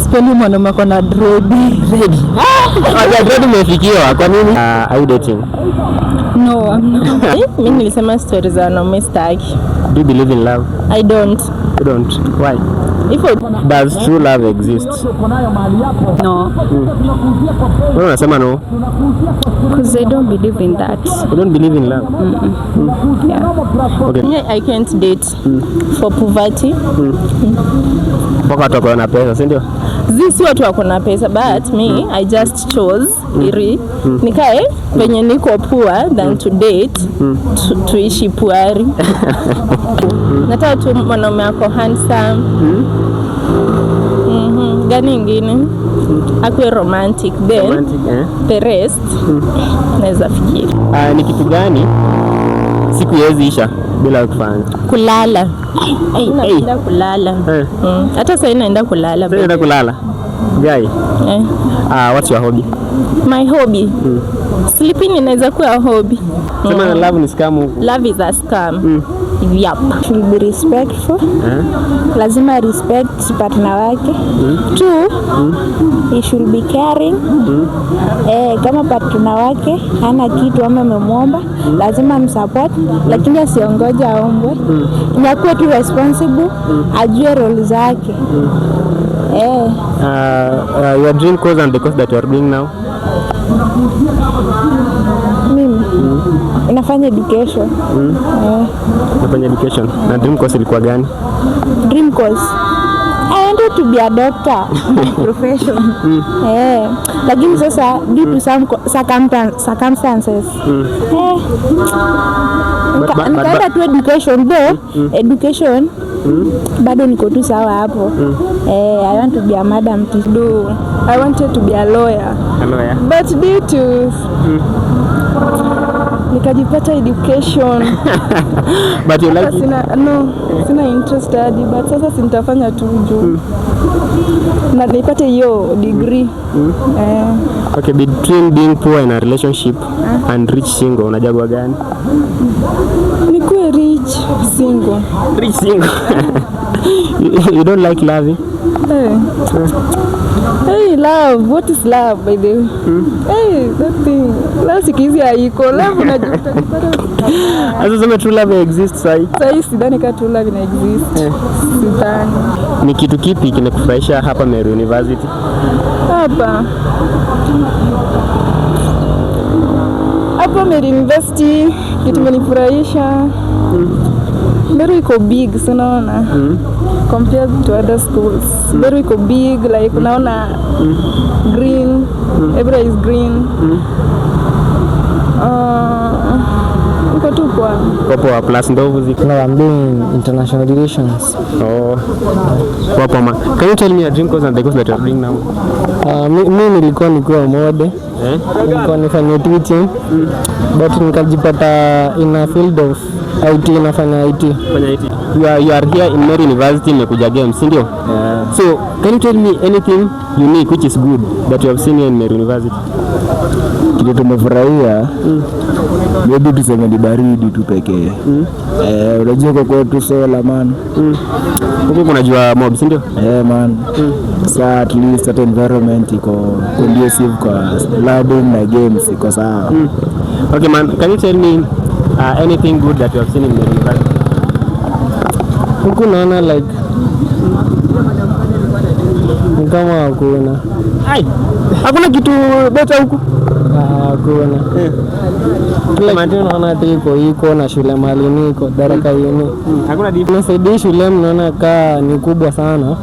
sipendi mwanaume ako na dread. Dread umefikiwa kwa nini? Are you dating? No, I'm not. Mimi nilisema stories za wanaume staki. Do you believe in love? I don't. You don't? Why? Does true love exist? No. Why unasema no? Because I don't believe in that. You don't believe in love? Yeah. Okay. I can't date for poverty. Mpaka watu wako na pesa, si ndio? Si watu wako na pesa, but me I just chose nikae venye niko poor than to date tuishi puari. Nataka tu mwanaume ako handsome. Gani ingine? Akwe romantic, then the rest naweza fikiri. Ni kitu gani siku yezi isha bila kufanya? Kulala. Naenda kulala. Hata sasa naenda kulala. Naenda kulala. Guy. What's your hobby? My hobby? Sleeping inaweza kuwa hobby. Sema love ni scam. Love is a scam. Yep. Should be respectful. Lazima respect partner wake. 2, he should be caring. Kama partner wake hana kitu ama amemwomba, lazima msupport, lakini asiongoje aombwe. Nyakuwe tu responsible, ajue role zake. Your dream course and the course that you are doing now? Mimi inafanya education. Nafanya education. Na dream course ilikuwa gani? Dream course I wanted to be a doctor profession. Lakini sasa due to some circumstances nikaenda tu education though. Education bado niko tu sawa hapo. I want to be a madam to do. I wanted to be a lawyer. A lawyer. But due to nikajipata education. But you like it? Sina interest hadi, but sasa sinitafanya tu juu na nipate hiyo degree. Okay, between being poor in a relationship and rich single, unajagua gani? Nikuwe rich single. Rich single. You don't like love? Hey, love. What is love, by the way? Hey, that thing. Love sikizi haiko. Love unajuta. Asa sema true love exists sahi? Sahi sidhani ka true love ina exist. Sidhani. Ni kitu kipi kinakufurahisha hapa Meru University? Hapa Meru University kitu kimenifurahisha. Meru iko big, so unaona. Compared to other schools. Meru iko big, like unaona green, everywhere is green. Uko tu kwa plus ndovu ziko. No, I'm doing international relations. Wapo ma. Can you tell me your dream course and the course that you are doing now? Mimi nilikuwa nikiwa mode. Nilikuwa nifanya teaching. But nikajipata in a field of IT, nafanya IT. Fanya IT. You are here in Meru University mmekuja game, si ndio? So, can you tell me anything unique which is good that you have seen here in Meru University? Kitu tumefurahia. Maybe tuseme ni baridi tu pekee. Unajua kwa kwetu sola man. Huko kunajua mob, si ndio? Man. So at least that environment iko conducive kwa learning na games iko sawa. Okay man, can you tell me anything good that you have seen in Meru University? Huku naona like kama hakuna. Hakuna kitu better huku? Hakuna. Like naona iko na shule mali niko daraka yenu. Hakuna difference. Nasaidia shule mnaona kaa ni kubwa sana.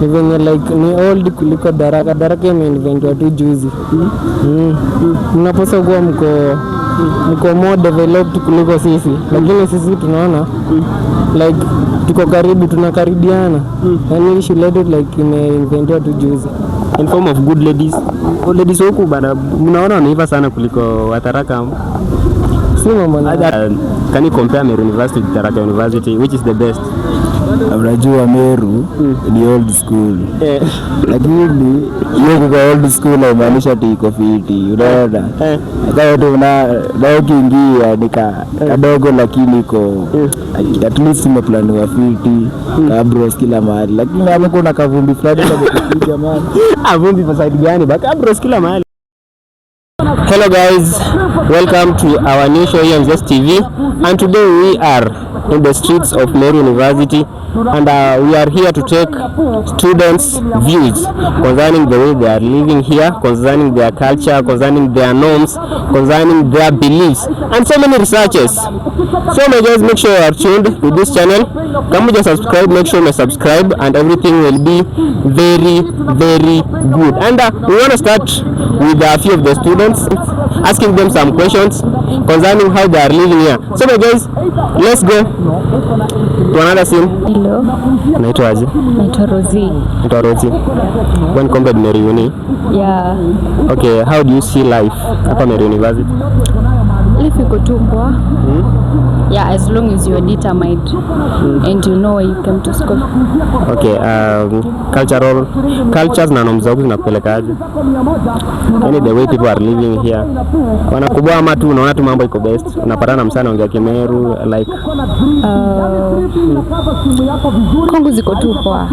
Ni venye like ni old kuliko daraka. Daraka imeinventwa tu juzi. Mnaposa kuwa mko more developed kuliko sisi. Lakini sisi tunaona like tuko karibu, tunakaribiana. Yani shule yetu like imeinventwa tu juzi. In form of good ladies. Good ladies huku bana mnaona wanaiva sana kuliko Wataraka. Si mambo na. Can you compare Meru University to Taraka University? Which is the best? unajua Meru ni old school. Lakini hiyo kwa old school haimaanishi ati iko fiti, unaona? Kama tu na ukiingia ni kadogo lakini iko at least imeplaniwa fiti, kabros kila mahali. Lakini kama kuna kavumbi fulani kama kupiga man. Vumbi kwa side gani? Kabros kila mahali. Hello guys, welcome to our new show here on Zest TV, and today we are in the streets of Meru University, and we are here to take students' views concerning the way they are living here, concerning their culture, concerning their norms, concerning their beliefs, and so many researches. So my guys, make sure you are tuned to this channel. Come to subscribe, make sure you subscribe, and everything will be very good. And we want to start with a few of the students, asking them some questions concerning how they are living here. So my guys, let's go to another scene. Hello. Naitwa aje? Naitwa Rosie. Naitwa Rosie. When compared to Meru Uni? Yeah. Okay, how do you see life hapa Meru University? Life iko tu poa. Yeah, as long as you are determined and you know why you came to school. Okay, cultures na norms zao zinakupelekaje? Yani the way people are living here. Wanakubwa ama tu unaona tu mambo iko best. Unapatana msana ongea Kimeru like Kongo ziko tu poa.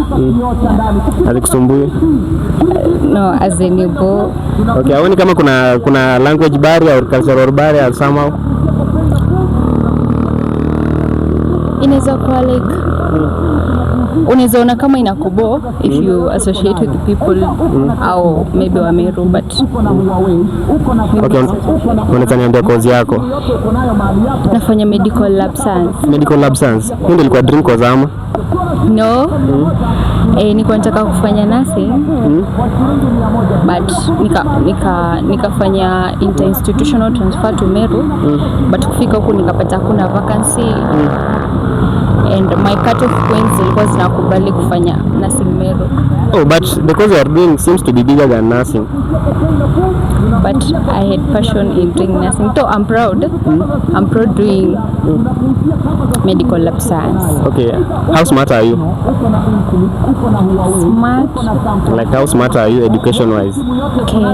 Hazikusumbui? No, as in Igbo. Okay, haoni kama kuna language barrier or cultural barrier somehow? Inaweza kuwa like unaweza ona kama inakubo if you associate with the people au maybe wa Meru, but okay, unaweza niambia kozi yako? Nafanya medical lab science. Medical lab science. Hiyo ndio ilikuwa dream course ama? No. Nilikuwa nataka kufanya nursing but nikafanya inter-institutional transfer to Meru but kufika huku nikapata hakuna vacancy and my cut-off points zilikuwa zinakubali kufanya nursing Meru. Oh, but the course you are doing seems to be bigger than nursing. But I had passion in doing nursing. So I'm proud. I'm proud doing medical lab science. Okay, how smart are you? Smart? Like how smart are you education-wise? Okay,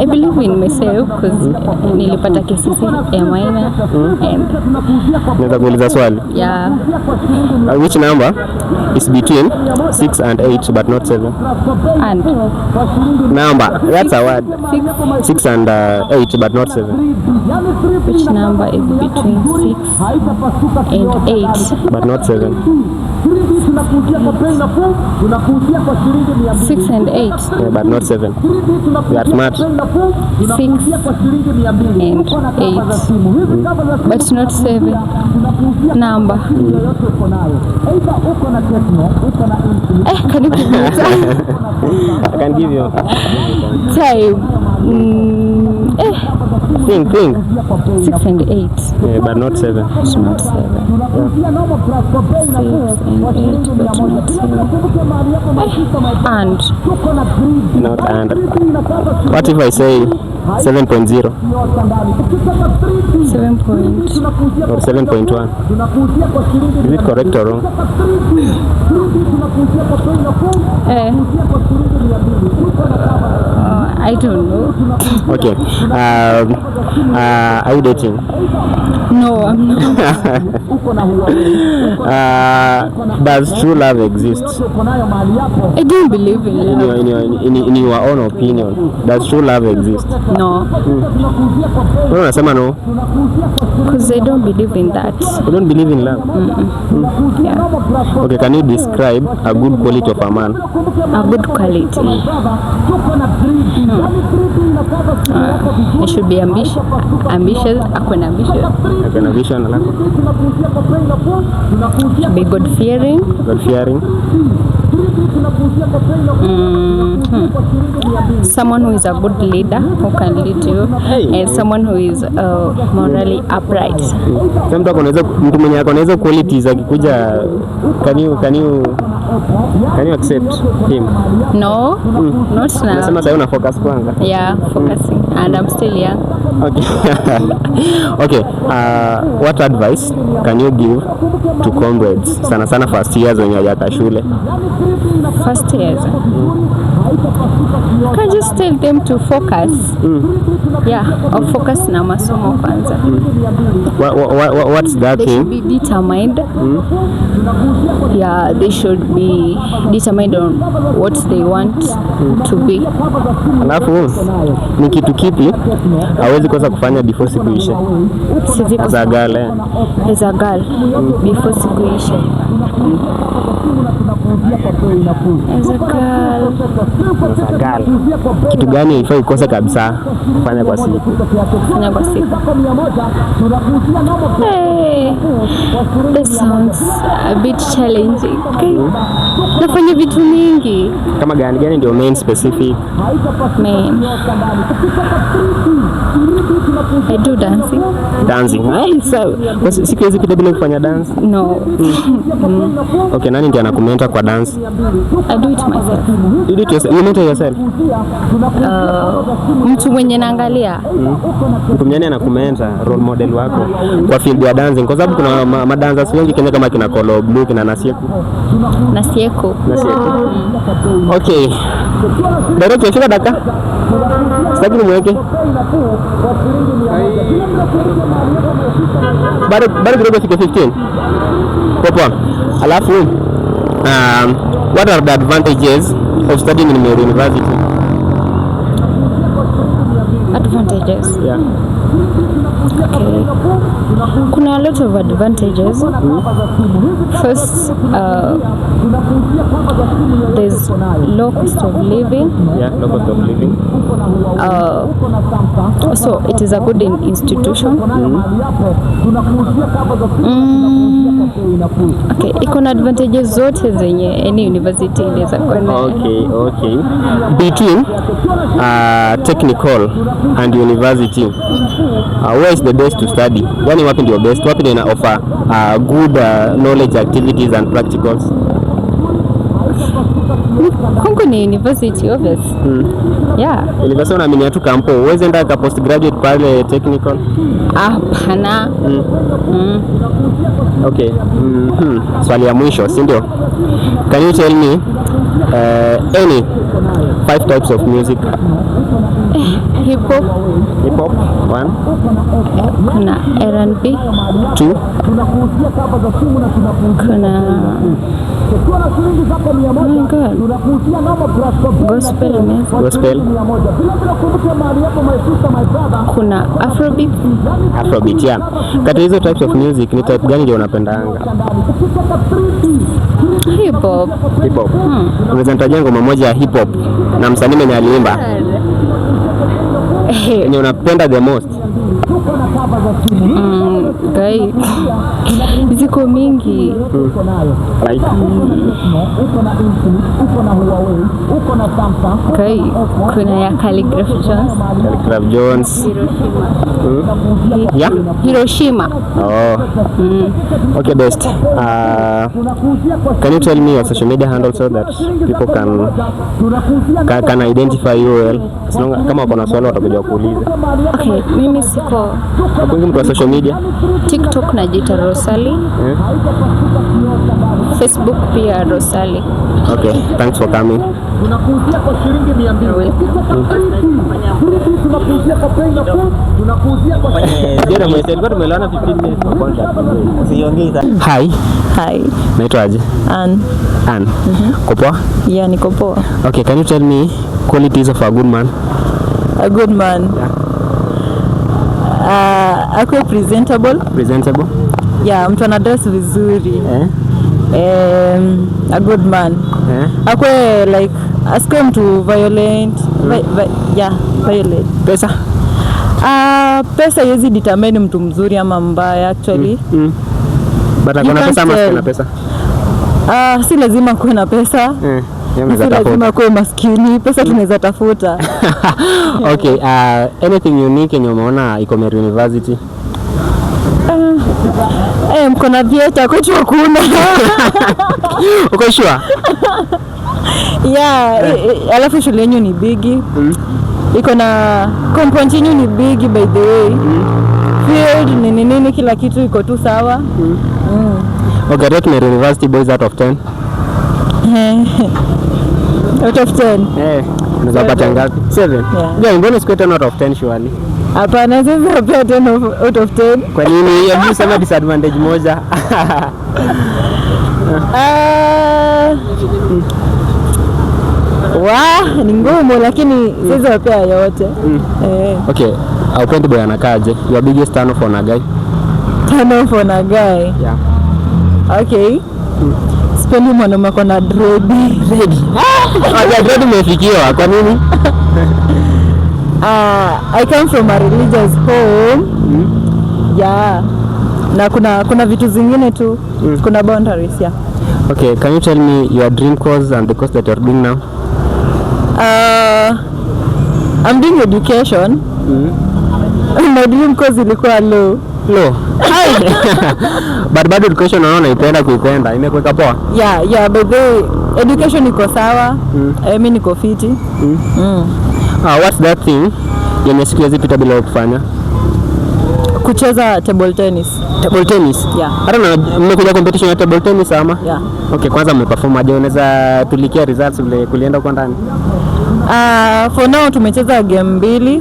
I believe in myself because nilipata KCSE ya minor and Naweza kuuliza swali? yeah. Which number is between 6 and 8 but not 7? And Number, that's a word. 6. 6 and 8 but not 7. Which number is between 6 and 8 but not 7? 6 and 8 Yeah, but not 7. You are smart. 6 and 8 but not 7 number. Can you give me time? I can give you. Time. Think. 6 and 8 Yeah, but not 7. but not 7. 6 and 8 but not 7. And Not and. What if I say 7.0 7 point or 7.1? Is it correct or wrong? I don't know. Okay. Are you dating? No, I'm not. Does true love exist? I don't believe in love. In your own opinion, does true love exist? No, Wewe unasema no? because I don't believe in that. You don't believe in love? Yeah. Okay, can you describe a good quality of a man? A good quality. He should be ambitious. Akona ambitious. Okay, na vision alafu? Should be God fearing. God fearing? Someone who is a good leader who can lead you, and someone who is morally upright. Sasa mtu mwenye ako na hizo qualities akikuja, can you Can you accept him? No, not now. Nasema sasa una focus kwanza. Yeah, focusing. And I'm still young. Okay. Okay. What advice can you give to comrades? Sana sana first years wenye hawajaka shule. First years. Can just tell them to focus. Yeah, or focus na masomo kwanza. What's that They thing? should be determined. Yeah, they should be determined on what they want to be. Alafu ni kitu kipi hawezi kosa kufanya before siku ishe? As a girl, As a girl, before siku ishe. As a girl. Kitu gani haifai ukose kabisa kufanya kwa siku? Fanya kwa siku. Hey, this sounds a bit challenging. Okay. Nafanya vitu mingi. Kama gani ndio main specific? Main. I do dancing. Dancing. Siku hizi pita bila kufanya dance? No. Okay, nani ndiye anakumenta kwa dance? I do it myself. You do it yourself? You mentor yourself? Mtu mwenye naangalia. Mtu mwenye anakumenta, role model wako kwa field ya dancing, kwa sababu kuna madancers wengi Kenya kama kina Kolo Blue, kina Nasieko. Okay. Direct shika daka. Sitaki nimweke. Bado kidogo fike 15. Poa. Alafu what are the advantages of studying in Meru University? Advantages. Yeah. Okay. Kuna a lot of advantages. First, there's low cost of living. Yeah, low cost of living. So it is a good institution. Okay, iko na advantages zote zenye any university inaweza kuwa nayo. Okay. Between technical and university, where is the best to study? Yani wapi ndio best? Wapi ndio ina offer good knowledge activities and practicals? Kongo ni university obvious. Yeah. University unaaminia tu kampo. Uweze enda ka postgraduate pale technical? Hapana. Okay. Swali ya mwisho, si ndio? Can you tell me any 5 types of music? Hip hop. Hip hop, 1. Kuna R&B. 2. Kuna gospel music. Gospel. Kuna Afrobeat, yeah. Kati hizo types of music ni type gani ndio unapendanga? Hip hop. Hip hop. Unaweza nitajia ngoma moja ya hip hop na msanii mwenye aliimba yenye unapenda the most? Guy, ziko mingi. Like Guy, kuna ya Khaligraph Jones. Yeah? Hiroshima. Okay, best. Can you tell me your social media handle so that people can identify you well? Kama wako na swali watakuja kuuliza. Okay, mimi siko Hapo mtu wa social media? TikTok najiita Rosali. Facebook pia Rosali. Okay, thanks for coming. Tunakuzia kwa shilingi 200. Tunakuzia kwa bei nafuu. Tunakuzia kwa Ndio mweselikuwa tumeelewana 15 minutes kwa kwanza. Usiongeza. Hi. Naitwa aje? Ann. Uko poa? Yeah, niko poa. Okay, can you tell me qualities of a good man? A good man. Akuwe presentable. Presentable? Yeah, mtu ana dress vizuri. A good man. Akuwe like asikuwe mtu violent. Violent. Pesa? Pesa haiwezi determine mtu mzuri ama mbaya actually. But akona pesa ama sina pesa? Si lazima kuwe na pesa. Si lazima kuwe maskini. Pesa tunaweza tafuta. Okay, anything unique yenye umeona iko Meru University? Mko na vieta kwetu hakuna. Uko sure? Yeah, alafu shule yenu ni bigi. Iko na compound yenu ni bigi by the way. Field nini kila kitu iko tu sawa. Okay, rate Meru University boys out of 10. Out of 10. Unaweza pata ngapi? 7. Yeah, mbona siku 10 out of 10 surely? Hapana, sasa pia 10 out of 10. Kwa nini? Hebu sema disadvantage moja. Ni ngumu lakini sisi wapea yote. Okay, aupendi boy anakaje? Your biggest turn off on a guy? Turn off on a guy? Yeah. Okay. Sipendi mwanaume ako na dread. Dread umefikiwa, kwa nini? I come from a religious home. Yeah. Na kuna vitu zingine tu. Kuna boundaries, yeah. Okay, can you tell me your dream course and the course that you're doing now? I'm doing education. My dream course ilikuwa law. But bado education naona ipenda kuipenda. Imekuweka poa? Yeah, but the education iko sawa. Mimi niko fiti. What's that thing yenye siku hizi pita bila kufanya? Kucheza table tennis. Table tennis? Yeah. Hata mmekuja competition ya table tennis ama? Yeah. Okay, kwanza mmeperform aje? Unaweza tulikia results vile kulienda huko ndani? For now tumecheza game 2.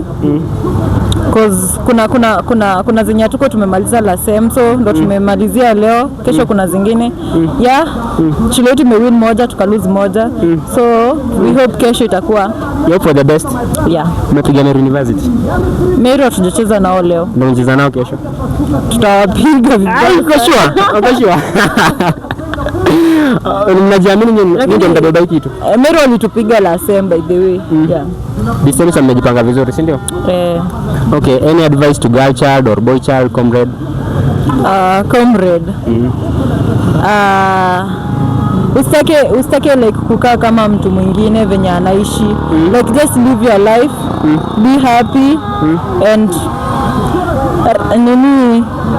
Cause kuna zenye tuko tumemaliza la same, so ndo tumemalizia leo. Kesho kuna zingine. Yeah. Shule yetu imewin moja tuka lose moja. So we hope kesho itakuwa. You hope for the best. Yeah. Umepiga Meru University? Meru hatujacheza nao leo. Ndio mcheza nao kesho. Tutawapiga vibaya. Uko sure? Uko sure? Mnajiamini ndio mtabeba kitu? Meru walitupiga la same by the way. Yeah. Distance mmejipanga vizuri, si ndio? Okay, any advice to girl child or boy child comrade? Comrade. Usitake like kukaa kama mtu mwingine venye anaishi. Like just live your life. Be happy and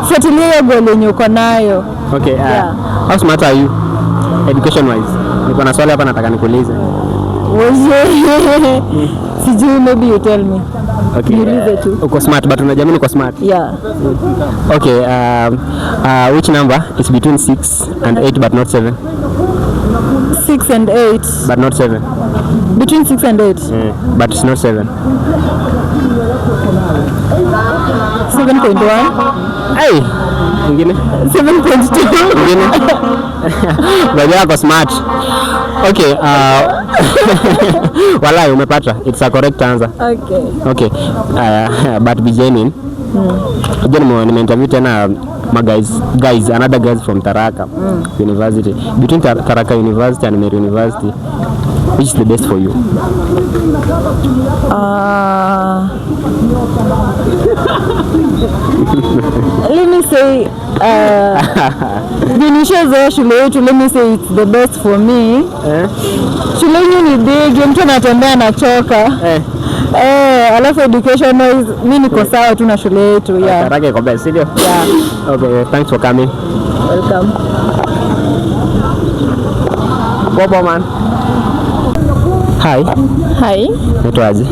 fuatilia goal yenye uko nayo. Okay, how smart are you education wise? Niko na swali hapa nataka nikuulize. Sijui, maybe you tell me. Okay. Niulize tu. Uko smart but unajiamini uko smart? Yeah. Okay, which number is between 6 and 8 but not 7? 6 and 8. But not 7. Between 6 and 8. But it's not 7. 7.1. Hey, ingine? 7.2. Ingine? Bado yako smart. Okay, walai umepata. It's a correct answer. Okay, but be genuine. Again, nimeinterview tena guys, another guys from Tharaka University. Between Tharaka University and Meru University, which is the best for you? Let me say, Vinisha shule yetu, let me say it's the best for me. Shule yetu ni big, mtu anatembea anachoka. Alafu education wise, mimi niko sawa tu na shule yetu. Yeah. Tharaka iko best, ndio? Yeah. Okay, thanks for coming. Welcome. Popo man. Hi. Naitwaje?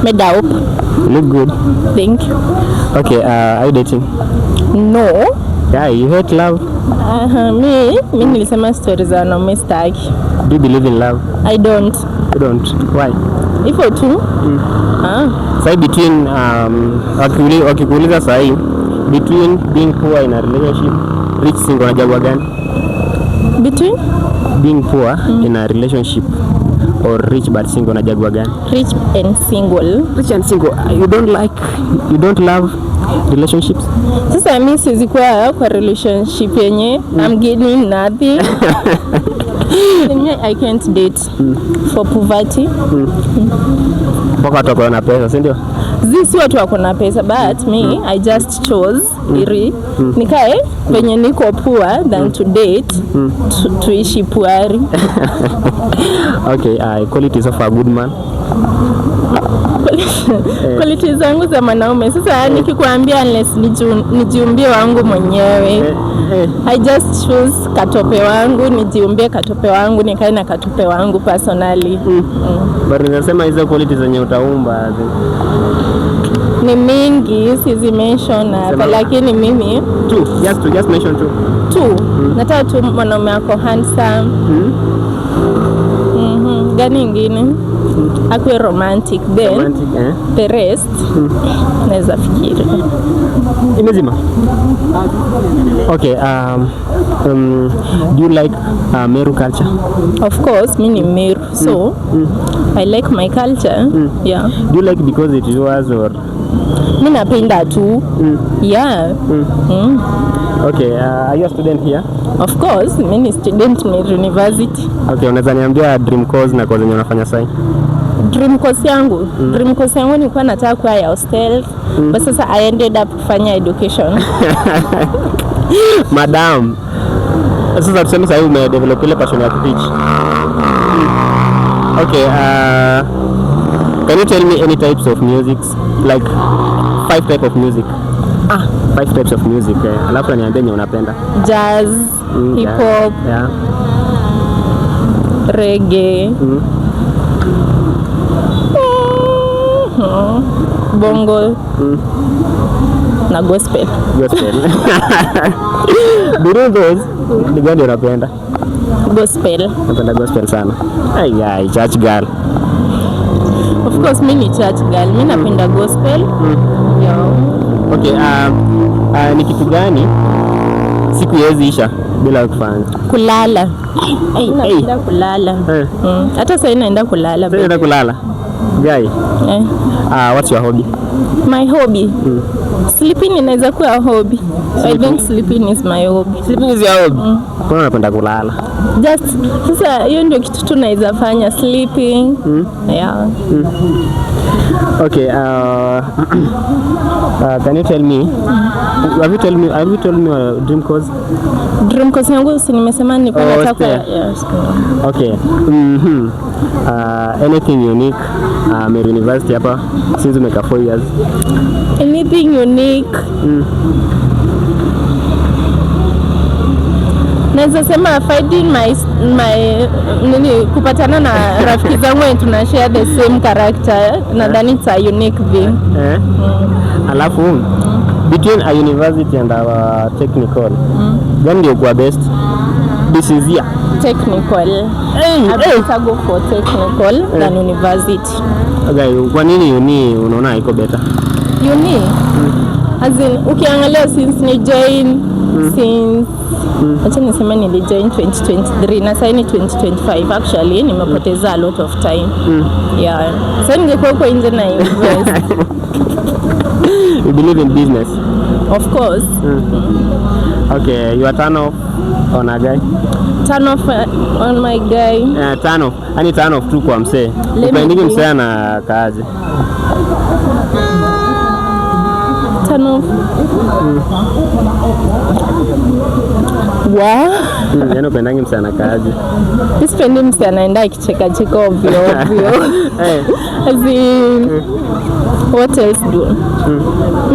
Medaup. Look good. Thank you. Okay, are you dating? No. Yeah, you hate love? Mi nilisema stories za wanaume sitaki. Do you believe in love? I don't. You don't? Why? Ifo tu? Say between wakikuuliza sahi between being poor in a relationship, rich single, unachagua gani? Between Being poor in a relationship or rich but single, unachagua gani? rich and single. Rich and single. You don't love relationships? Sasa mimi siwezi kuwa kwa relationship yenye I'm getting nothing. I can't date for poverty. Mpaka watu wako na pesa, si ndio? Zisi watu wako na pesa, but me I just chose nikae venye niko poor than to date tuishi puari. Okay, qualities of a good man. Qualities zangu za mwanaume sasa nikikuambia unless nijiumbie wangu mwenyewe. I just choose katope wangu, nijiumbie katope wangu, nikae na katope wangu personally. Bado nasema hizo qualities zenye utaumba ni mingi, sizi mention hapa, lakini mimi just mention two. Nataka tu mwanaume wako handsome. Gani ingine? Akwe romantic, then the rest naweza fikiri imezima. Okay, do you like Meru culture? Of course, mimi ni Meru, so I like my culture. Yeah. Do you like because it is yours or? Mimi napenda tu. Yeah. Okay, are you a student here? Of course, mimi ni student Meru University. Okay, unaweza niambia dream course na course yenye unafanya sasa? Dream course yangu nilikuwa nataka kuwa ya hostel, but sasa I ended up kufanya education. Madam, sasa tuseme sasa umedevelop ile passion ya kuteach. Okay, can you tell me any types of music, like 5 types of music? 5 types of music. Alafu niambie yenye unapenda. Jazz, hip hop, yeah. Reggae, bongo, na gospel. Those ni gani unapenda? Gospel. Napenda gospel sana. Ay, church girl. Of course, mimi ni church girl. Mimi napenda gospel. Yeah. Okay, ni kitu gani siku yezi isha bila kufanya? Kulala. Napenda kulala. Hata sasa naenda kulala. Sasa naenda kulala. Guy. What's your hobby? My hobby? Sleeping inaweza kuwa hobby. I think sleeping is my hobby. Sleeping is your hobby? Kwa nini unapenda kulala? Just sasa hiyo ndio kitu tunaweza fanya, sleeping. Yeah. Okay, can you tell me, have you told me your dream course? Dream course yangu si nimesema nilikuwa nataka. Yes. Okay. Anything unique Meru University hapa since umeka 4 years? Anything unique? Naweza sema finding my kupatana na rafiki zangu and tuna share the same character, nadhani it's a unique thing. Alafu between a university and our technical, gani ndio kwa best? This is here. Technical. I go for technical than university. Okay, kwa nini uni unaona iko better? Uni? As in, ukiangalia since ni join since acha niseme nilijoin 2023 na sasa ni 2025, actually nimepoteza a lot of time. Yeah. Sasa ningekuwa huko nje na invest. You believe in business? Of course. Okay, you are turn off on a guy? Turn off on my guy? Turn off. Ani turn off tu kwa msee. Upendiki msee na kazi. Turn off. Wow. Yaani upendangi msee na kazi. Sipendi msee anaenda akicheka cheka ovyo ovyo. As in, what else do?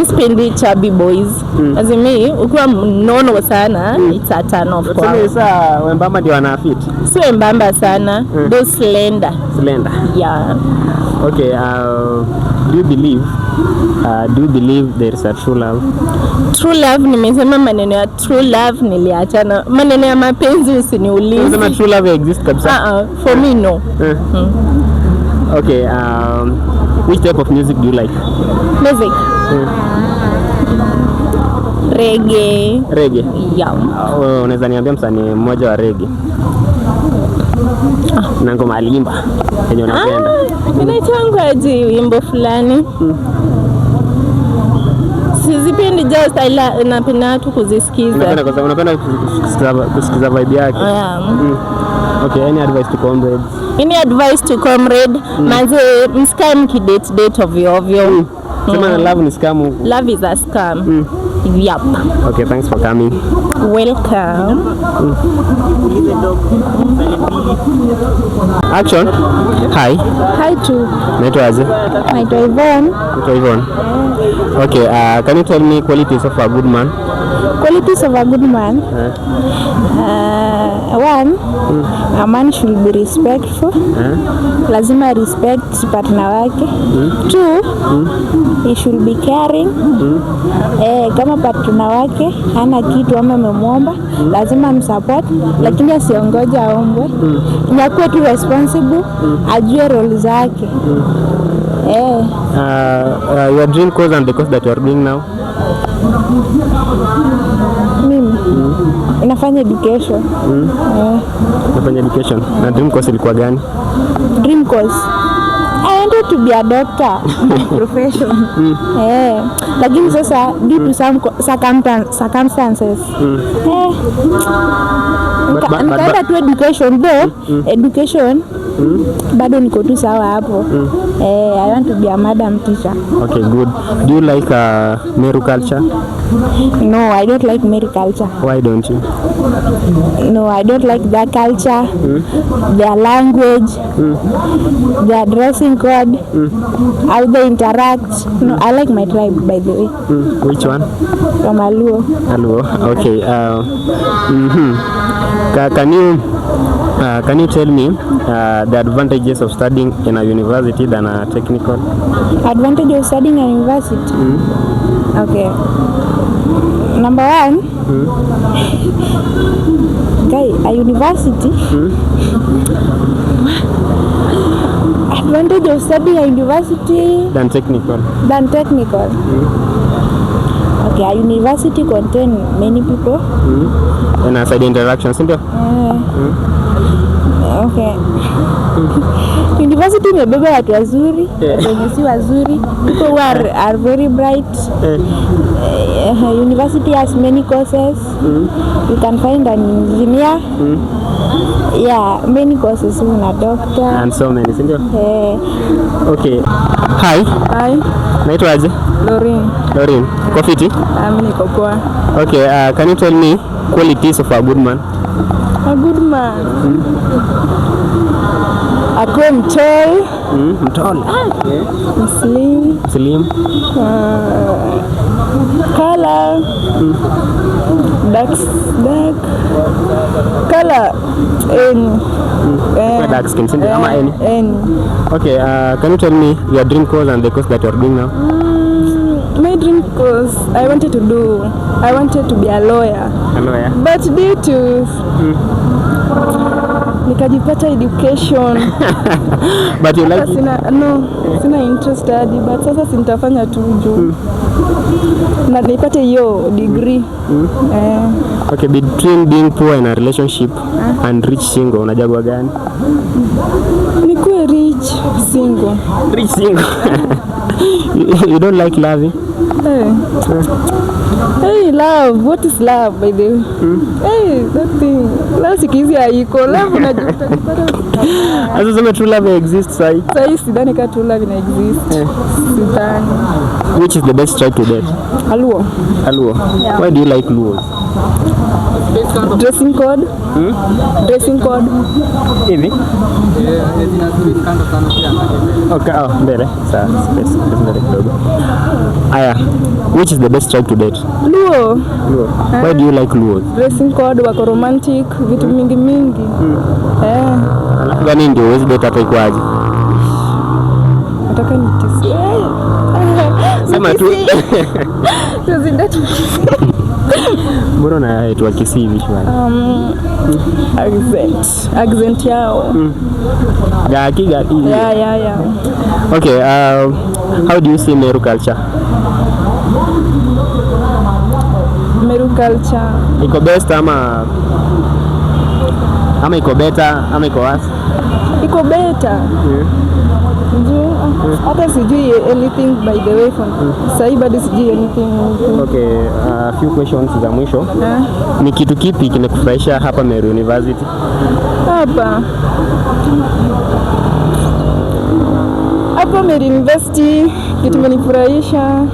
Sipendi chubby boys. As in me, ukiwa mnono sana, it's a turn off kwa. Sasa wembamba ndio wana fit. Si wembamba sana, those slender. Slender. Yeah. Okay, do you believe there is a true love? True love, nimesema maneno ya true love niliachana. Maneno ya mapenzi usiniulize. Unasema true love exists kabisa? For me no. Okay, which type of music do you like? Music. Reggae. Reggae? Yeah. Unaweza niambia msanii mmoja wa reggae? Na ngoma alimba yenye unapenda? Inaitwa aje wimbo fulani? Sizipendi, just napenda tu kuzisikiza. Unapenda kusikiza vibe yake? Okay, any advice to comrades? Any advice to comrade? Manze, msikae mkidate ovyo ovyo. Sema na love ni scam huko. Love is a scam. Yup. Okay, thanks for coming. Welcome. Action. Hi. Hi to Naitwa aje? naitwa Yvonne. Naitwa Yvonne. Okay, can you tell me qualities of a good man? Qualities of a good man. One, a man should be respectful. Lazima respect partner wake. Two, he should be caring. Kama partner wake hana kitu ama amemwomba, lazima msupport, lakini asiongoje aombwe. Nyakuwe tu responsible, ajue role zake. Your dream course and the course that you are doing now? Mimi inafanya education. Unafanya education. Na dream course ilikuwa gani? Dream course, I wanted to be a doctor by profession. Lakini sasa due to some circumstances nikaenda tu education though. Education bado niko tu sawa hapo. I want to be a madam teacher. Okay, good. Do you like Meru culture? No, I don't like Meru culture. Why don't you? No, I don't like their culture, their language, their dressing code, how they interact. No, I like my tribe, by the way. Which one? From Aluo. Aluo. Okay. Can you tell me the advantages of studying in a university than a technical? Advantage of studying at university? Okay. Number one, a university. Advantage of studying at university Than technical. Okay, a university contain many people. And aside interactions, isn't it? Okay. University imebeba watu wazuri, wenye si wazuri. People who are very bright. University has many courses. You can find an engineer. Yeah, many courses, even a doctor. And so many, isn't it? Okay. Hi. Hi, Naitwa aje? Lorin. Kofiti? mimi niko poa. Okay, can you tell me qualities of a good man? A good man. Akuwe mtol, Mtol. slim, color, dark color, Dark skin, isn't it? Ama any? any. Okay, can you tell me your dream course and the course that you are doing now? My dream course I wanted to be a lawyer. A lawyer. But due to nikajipata education. But you like it? Sina interest hadi, but sasa sintafanya tu juu na nipate hiyo degree. Okay, between being poor in a relationship and rich single, unajagua gani? Nikuwe rich single. Rich single. You don't like loving? Hey, love. What is love, by the way? Hey, that thing. Love sikizi haiko. Love unajuta. Asa sema true love exists, right? Sasa sidhani kama true love ina exist. Sidhani. Which is the best tribe to date? Aluo. Yeah. Why do you like Luos? Dressing code. Dressing code. Hivi? Okay, mbele. Sawa, space mbele kidogo. Aya, which is the best tribe to date? Luo. Why do you like Luos? Dressing code, wako romantic, vitu mingi. Alafu gani ndio huwezi date hata ikwaje? Nataka nikisi. Sema tu. Sasa date. Mbona unaitwa Kisii hivi shwari? Accent yao. Gaki. Yeah. Okay, how do you see Meru culture? Meru culture. Iko best ama iko better ama iko worse? Iko better. Hata sijui anything by the way from sasa bado sijui anything. Okay, few questions za mwisho. Ni kitu kipi kinakufurahisha hapa Meru University? Hapa Meru University kitu kimenifurahisha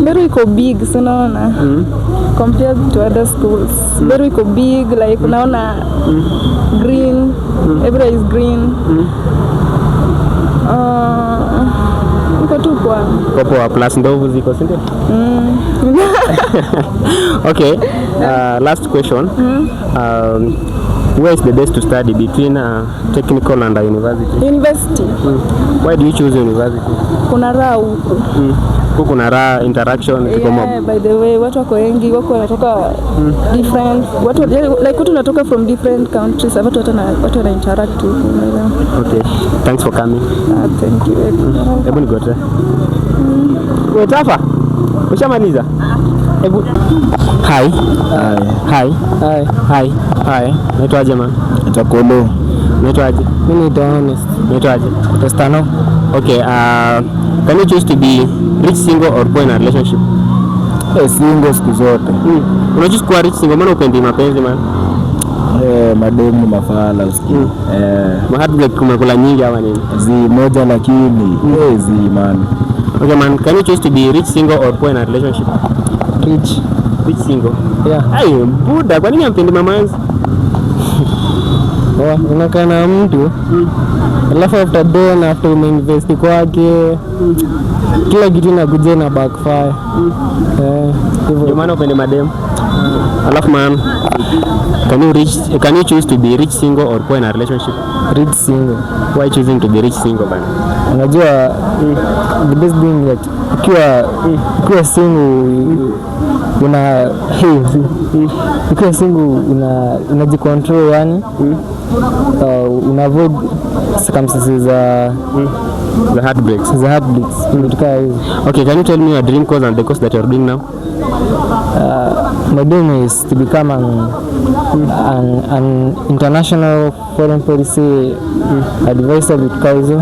Meru iko big, so unaona. Compared to other schools. Meru iko big, like unaona green, everywhere is green. Iko tu kwa plus ndovu ziko, si ndio? Okay, last question. Where is the best to study between technical and university? University. Why do you choose university? Kuna raha huko. Huko kuna raha, interaction ziko mob. Yeah, by the way, watu wako wengi, wako wanatoka different, watu wanatoka from different countries, watu wana interact huko. Okay, thanks for coming. Thank you. Hebu nigote. Wewe tafa? Ushamaliza? Hebu. Hi. Naitwaje man? Itakolo. Naitwaje? Mimi ni honest. Naitwaje? Testano. Okay, can you choose to be rich single or poor in a relationship? Single siku zote. Unachoose kuwa rich single, maana upendi mapenzi man? Mademu mafala usikie. Mahadbreak kumekula nyingi ama nini? Zi moja lakini zi man. Okay man, can you choose to be rich single or poor in a relationship? Rich single. Yeah. Ai, buda, kwa nini ampendi mamanzi? Unakaa na mtu alafu after umeinvest kwake kila kitu inakuja na backfire. Ndio maana upendi madem. Alafu man, can you choose to be rich single or poor in a relationship? Rich single. Why choosing to be rich single bana? Unajua the best thing that ukiwa single ukiwa single unajicontrol yani. Unavoid circumstances the heartbreaks. Okay, can you tell me your dream course and the course that you're doing now? My dream is to become an international foreign policy advisor with Kaizo.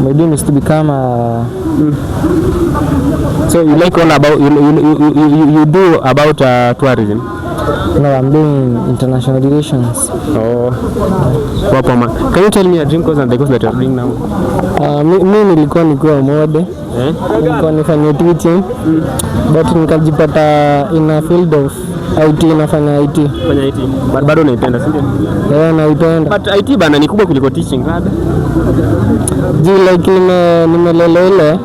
My dream is to become a So you like all about you do about tourism? No, I'm doing international relations. Oh, Wapama. Can you tell me your dream course and the course that you're doing now? Mimi nilikuwa mode. Nilikuwa nifanye teaching. But nikajipata in a field of IT, nafanya IT. Fanya IT. Bado unaipenda, si ndio? Naipenda. But IT bana ni kubwa kuliko teaching, rada. Like nimelele ile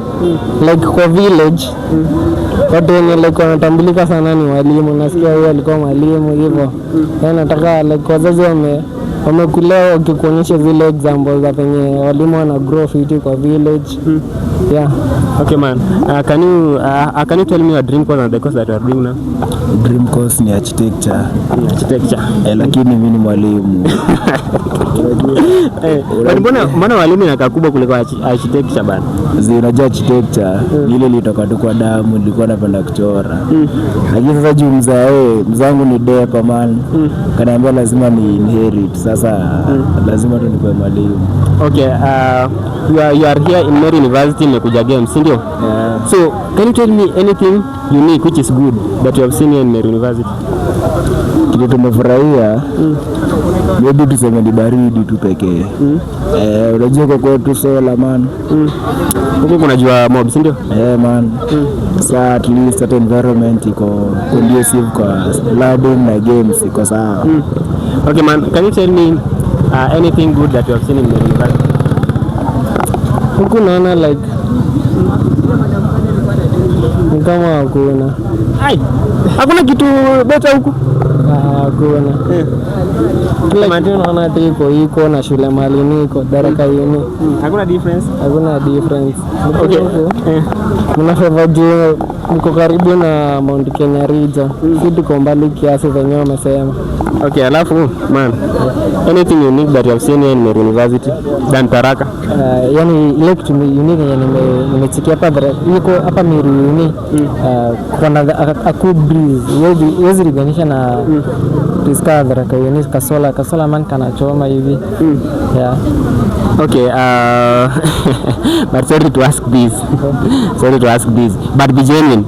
like kwa village. Watu wenye like wanatambulika sana ni walimu. Nasikia huyo alikuwa mwalimu hivyo. Nataka like wazazi wamekulea wakikuonyesha zile examples za penye walimu wana grow fit kwa village. Yeah. Okay man. Can you tell me your dream course and the course that you are doing now? Dream course ni architecture. Lakini mimi ni mwalimu. Mbona walimu inakaa kubwa kuliko architecture bana? Unajua architecture ile ilitoka tu kwa damu, nilikuwa napenda kuchora. Lakini sasa juu mzangu ni depa man. Kaniambia lazima ni inherit. Sasa lazima tu nikuwe mwalimu. Okay, you are here in Meru University mmekuja games, si ndio? So, can you tell me anything unique which is good that you have seen here in Meru University? Kitu tumefurahia maybe tuseme ni baridi tu pekee. Unajua kwa kwetu sola man. Huko kuna jua mob, si ndio? Man. Sa at least that environment iko conducive kwa learning na games iko sawa. Okay man, can you tell me anything good that you have seen in Meru University? Huku naona like ni kama hakuna. Hakuna kitu beta huku? Hakuna. Kila kitu naona iko na shule mali niko Daraka Uni. Hakuna difference? Hakuna difference. Okay. Mna favor juu niko karibu na Mount Kenya region. Sisi tuko mbali kiasi venye wamesema. Okay, alafu man, anything unique that you have seen here in Meru University than Tharaka? Yani ile kitu unique yenye nimesikia niko hapa Meru Uni. Kuna a good breeze. Yezi liganisha na discover Tharaka Uni kasola man kanachoma hivi. Yeah. Okay, but sorry to ask this. But be genuine.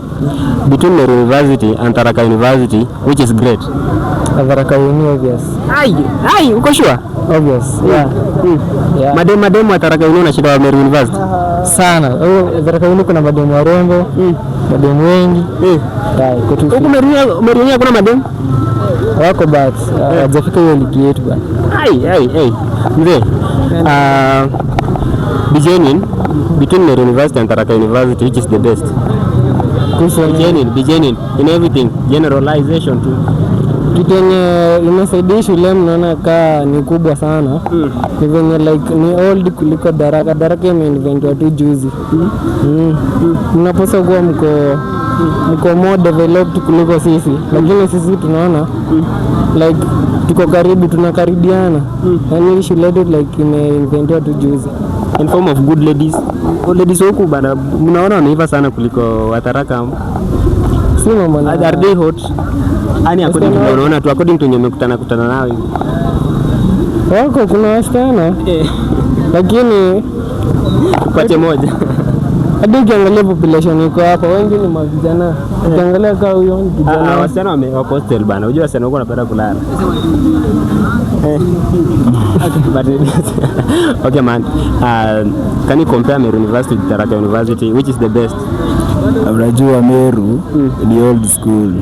Between Meru University and Tharaka University, which is great? Tharaka Uni, obvious. Uko sure? Obvious. Yeah. Mademu wa Tharaka Uni na shida wa Meru University. sana. Tharaka Union kuna mademu warembo, mademu wengi. Huku Meru kuna mademu wako but hajafika hiyo ligi yetu bana. Mzee, between Meru University and Tharaka University, which is the best? Be genuine in everything, generalization tu. Kitu yenye imesaidia shule mnaona kaa ni kubwa sana. Ni venye like ni old kuliko Tharaka. Tharaka imeinventiwa tu juzi. Mnaposa kuwa mko more developed kuliko sisi, lakini sisi tunaona like tuko karibu, tunakaribiana. Yani shule yetu like imeinventiwa tu juzi. In form of good ladies. Good ladies huku bana, mnaona wanaiva sana kuliko Tharaka. Si mambo na are they hot? Ani according to unaona tu, according to kutana nao hivi. Wako kuna wasichana. Lakini tupate moja. Hadi ukiangalia population iko hapa wengi ni mavijana. Ukiangalia kama huyo ni kijana. Wasichana wako hostel bana. Unajua wasichana wako wanapenda kulala. Okay man. Can you compare Meru University to Tharaka University? Which is the best? Unajua Meru ni old school.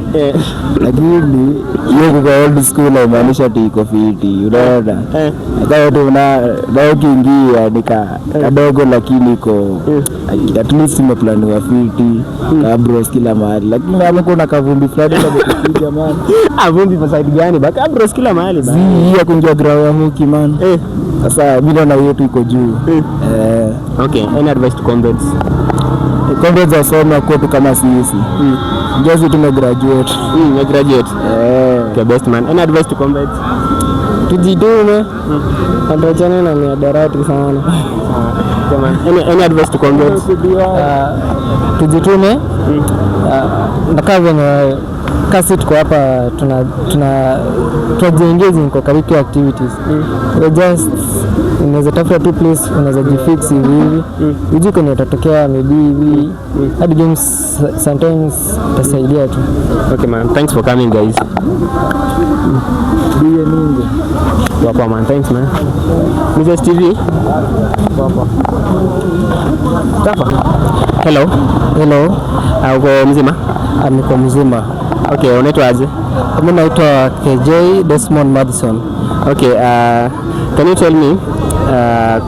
Lakini hiyo kwa old school haimaanishi ati iko fiti. Unaona? Kama tu na ukiingia ni kadogo lakini iko at least imeplaniwa fiti. Kabros kila mahali. Lakini hapo kuna kavumbi fulani kama kupiga man. Vumbi kwa side gani? Baka kabros kila mahali bana. Hii ya kuingia ground ya Muki man. Sasa bila na yetu iko juu. Okay, any advice to comrades? Comrades wasoma kwetu kama sisi. Juzi tumegraduate. Graduate. Okay, best man. Any advice to comrades? Tujitume. Tuachane na miadarati sana. Okay man. Any advice to comrades? Tujitume. Nakaa venye kasi tuko hapa tunajiengage in co-curricular activities. We just unaweza tafuta tu place unaweza jifix hivi. Ujue kuna utatokea maybe hivi. Hadi games sometimes tasaidia tu. Okay man, thanks for coming guys. Ndiye mingi. Wapa man, thanks man. Mrs. TV. Tapa. Hello. Uko mzima? Niko mzima. Okay, unaitwa aje? Mimi naitwa KJ Desmond Madison. Okay, can you tell me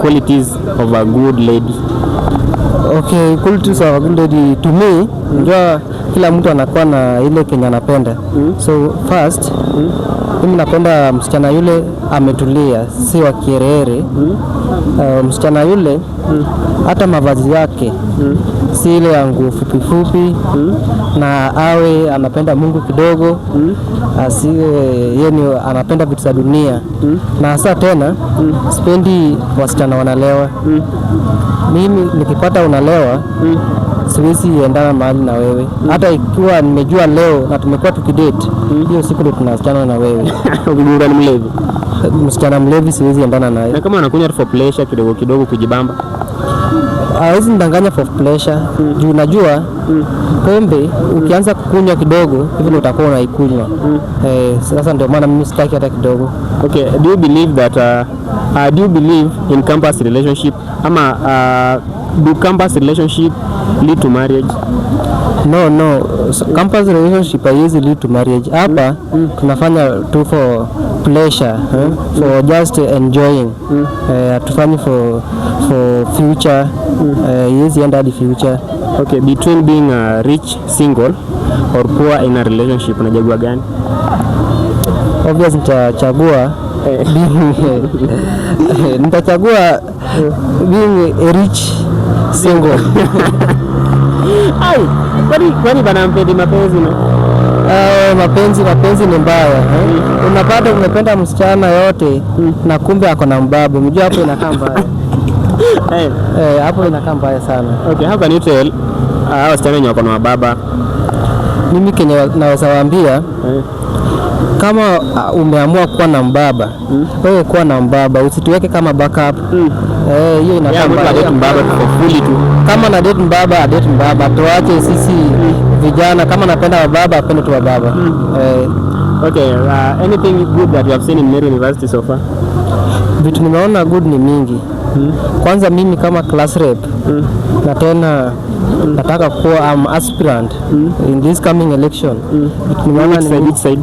qualities of a good lady? Okay, qualities of a good lady to me, ndio kila mtu anakuwa na ile Kenya anapenda. So first, mimi napenda msichana yule ametulia, si wa kierere. Msichana yule hata mavazi yake si ile ya nguo fupi fupi, na awe anapenda Mungu kidogo, asiwe yeye anapenda vitu za dunia. Na hasa tena sipendi wasichana wanalewa. Mimi nikipata unalewa siwezi endana mahali na wewe. Hata ikiwa nimejua leo na tumekuwa tukidate, hiyo siku ndio tunasichana na wewe. Ukigura ni mlevi. Msichana mlevi siwezi endana naye. Na kama anakunywa for pleasure kidogo kidogo kujibamba, hawezi ndanganya for pleasure. Juu unajua pombe ukianza kukunywa kidogo hivyo utakuwa unaikunywa. Sasa ndio maana mimi sitaki hata kidogo. Okay, do you believe in campus relationship? Ama do campus relationship lead to marriage? No. So, campus relationship haiwezi lead to marriage. Hapa tunafanya tu for pleasure, for just enjoying. Hatufanyi for future. Haiwezi enda hadi future. Okay, between being a rich single or poor in a relationship, unachagua gani? Obviously nitachagua being a rich single. Kwani bana mpendi mapenzi no? Mapenzi ni mbaya. Unapata umependa msichana yote na kumbe ako na mbabu. Mjua hapo inakaa mbaya. Hapo inakaa mbaya sana. Okay, how can you tell wasichana wenye wako na mababa? Mimi Kenya naweza waambia kama umeamua kuwa na mbaba, wewe kuwa na mbaba, usituweke kama backup. Hiyo inakaa mbaya. Date mbaba for fully tu. Kama na date mbaba, tuache sisi vijana kama napenda baba apende tu baba. Okay, anything good that you have seen in Meru University so far? Vitu nimeona good ni mingi. Kwanza mimi kama class rep na tena nataka kuwa aspirant in this coming election. Nimeona Which side?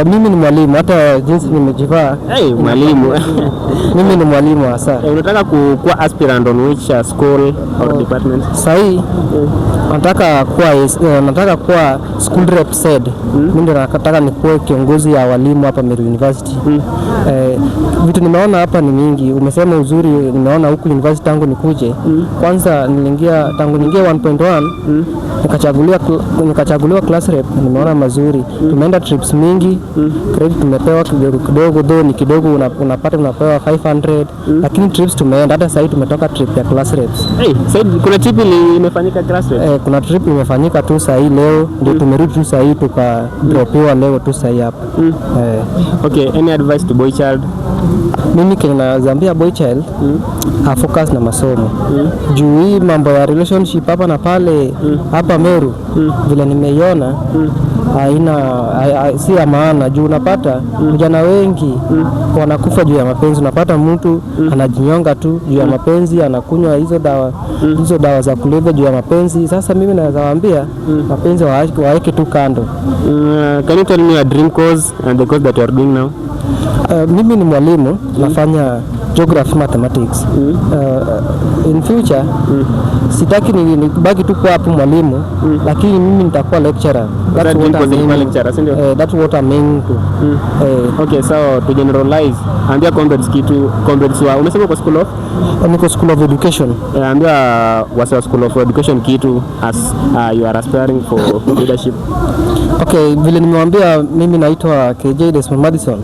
Mimi ni mwalimu, hata jinsi nimejivaa. Hey, mwalimu. Mimi ni mwalimu hasa. Unataka kuwa aspirant on which school or department? Sahi nataka kuwa school rep said. Mimi ndio nataka nikuwe kiongozi ya walimu hapa Meru University. Vitu nimeona hapa ni mingi. Umesema uzuri, nimeona huku university tangu nikuje. Kwanza tangu niingia 1.1 nikachaguliwa class rep, nimeona mazuri. Tumeenda trips mingi, credit tumepewa kidogo though ni kidogo, unapata unapewa 500, lakini trips tumeenda, hata sasa tumetoka trip ya class reps. Sasa kuna trip imefanyika class rep? Kuna trip imefanyika tu sasa leo, ndio tumerudi tu sasa tukadropiwa leo tu sasa hapa. Okay, any advice to boy child? Mimi kinazambia boy child focus na masomo. Juu hii mambo ya relationship hapa na pale hapa Meru vile nimeiona si ya maana. Juu unapata vijana wengi wanakufa juu ya mapenzi. Unapata mtu anajinyonga tu juu ya mapenzi, anakunywa hizo dawa za kulevya juu ya mapenzi. Sasa mimi naweza waambia mapenzi waeke tu kando. Can you tell me your dream course and the course that you are doing now? Mimi ni mwalimu, nafanya geography mathematics. In future sitaki nibaki tu kwa hapo mwalimu, lakini mimi nitakuwa lecturer. That's what I'm aiming to. Okay, so to generalize, ambia comrades wa umesema kwa school of? Niko school of education. Ambia wasa school of education kitu as you are aspiring for leadership. Okay, vile nimewambia mimi naitwa KJ Desmond Madison.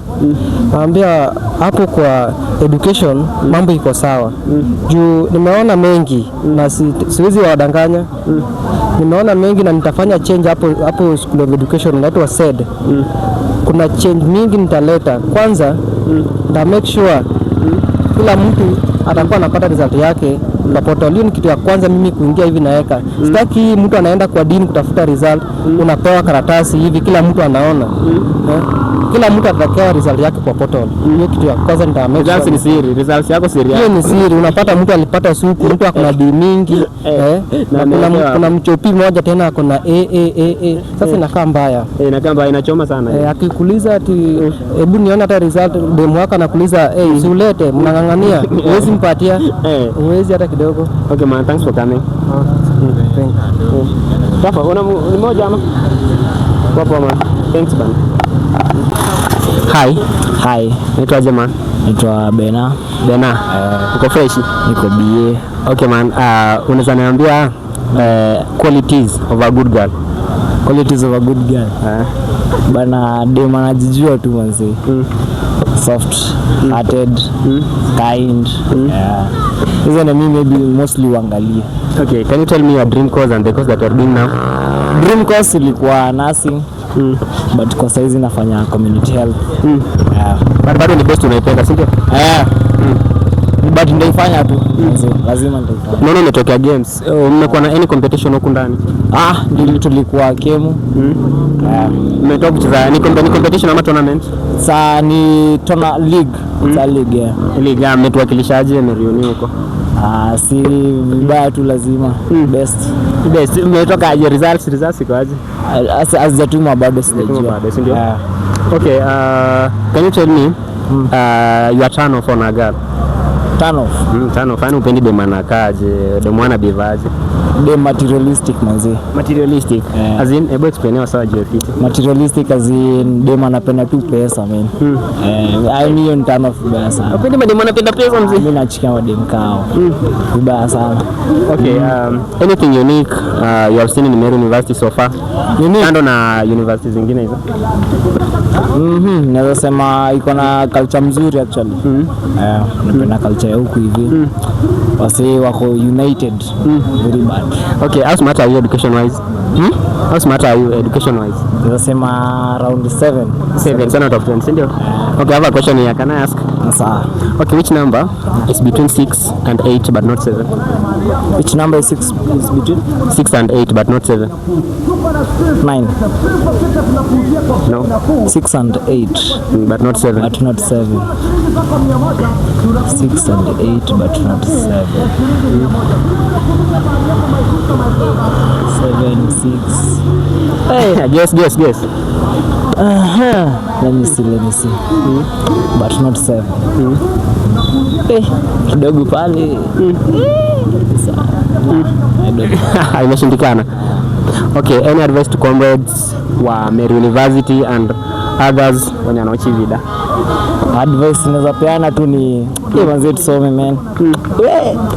Naambia hapo kwa education mambo iko sawa. Juu nimeona mengi na siwezi wadanganya. Nimeona mengi na nitafanya change hapo school of education inaitwa SED. Kuna change mingi nitaleta. Kwanza nita make sure kila mtu atakuwa anapata result yake kwa portal. Hiyo ni kitu ya kwanza mimi kuingia hivi naweka. Sitaki mtu anaenda kwa dini kutafuta result, unapewa karatasi hivi kila mtu anaona. Kila mtu atakawa result yake kwa portal. Hiyo kitu ya kwanza nitamake sure. Results ni siri, results yako siri yako. Hiyo ni siri. Unapata mtu alipata suku, mtu akona D mingi, na kuna mchopi mmoja tena akona A. Sasa inakaa mbaya. Inakaa mbaya, inachoma sana. Akikuuliza ati hebu nione hata result, demo wako anakuuliza si ulete, mnang'ang'ania. Huwezi mpatia. Huwezi hata kidogo. Okay man, thanks for coming. Thank you. Safa, ni moja ama? Poa man. Thanks man. Hi. Naitwa Jema. Naitwa Bena. Uko fresh? Niko BA. Okay man, unaweza niambia qualities of a good girl? Qualities of a good girl. Bana dem anajijua tu manzi. Soft hearted, kind. Hizo na mimi maybe mostly uangalie. Okay, can you tell me your dream course and the course that you are doing now? Dream course ilikuwa nursing. But kwa saizi nafanya community health. Bado ni best unaipenda, si ndio? But nitaifanya tu. Lazima nitaifanya. Naona umetokea games. Mmekuwa na any competition huko ndani? Tulikuwa kemu. Mmetoka kucheza ni competition ama tournament? Saa ni league. League. League mmetuwakilishaje Meru huko? Si vibaya tu, lazima best. Mmetoka aje? Results iko aje? Azatuma bado sijajua. Okay, can you tell me your turn off on a girl? Turn off. Fani upendi dem anakaje? Dem ana bivaje? Dem materialistic manzi. Materialistic? As in, ebo explain sawa juu fiti. Materialistic as in dem anapenda tu pesa man. Hiyo ni turn off baya sana. Upendi dem anapenda pesa mzee? Mimi nachikia madem kao. Baya sana. Okay, anything unique you have seen in Meru University so far? Kando na universities zingine hizo? Naweza sema iko na culture mzuri actually. Napenda culture ya huku hivi. Wase wako united. Very bad. Okay, how smart are you education wise? How smart are you education wise? Naweza sema around 7. 7 out of 10, sindio? Okay, I have a question here. Can I ask? Sawa. Okay, which number is between 6 and 8 but not 7? Which number is between 6 and 8 but not 7? 9. No. 6 and 8. But not 7. But not 7. 6 and 8, but not 7. 7, 6. Hey, guess. Let me see. But not 7. Kidogo pale. Imeshindikana. Okay, any advice to comrades wa Meru University and others wenye wanaochi vida? Advice naweza peana tu ni manze tusome man.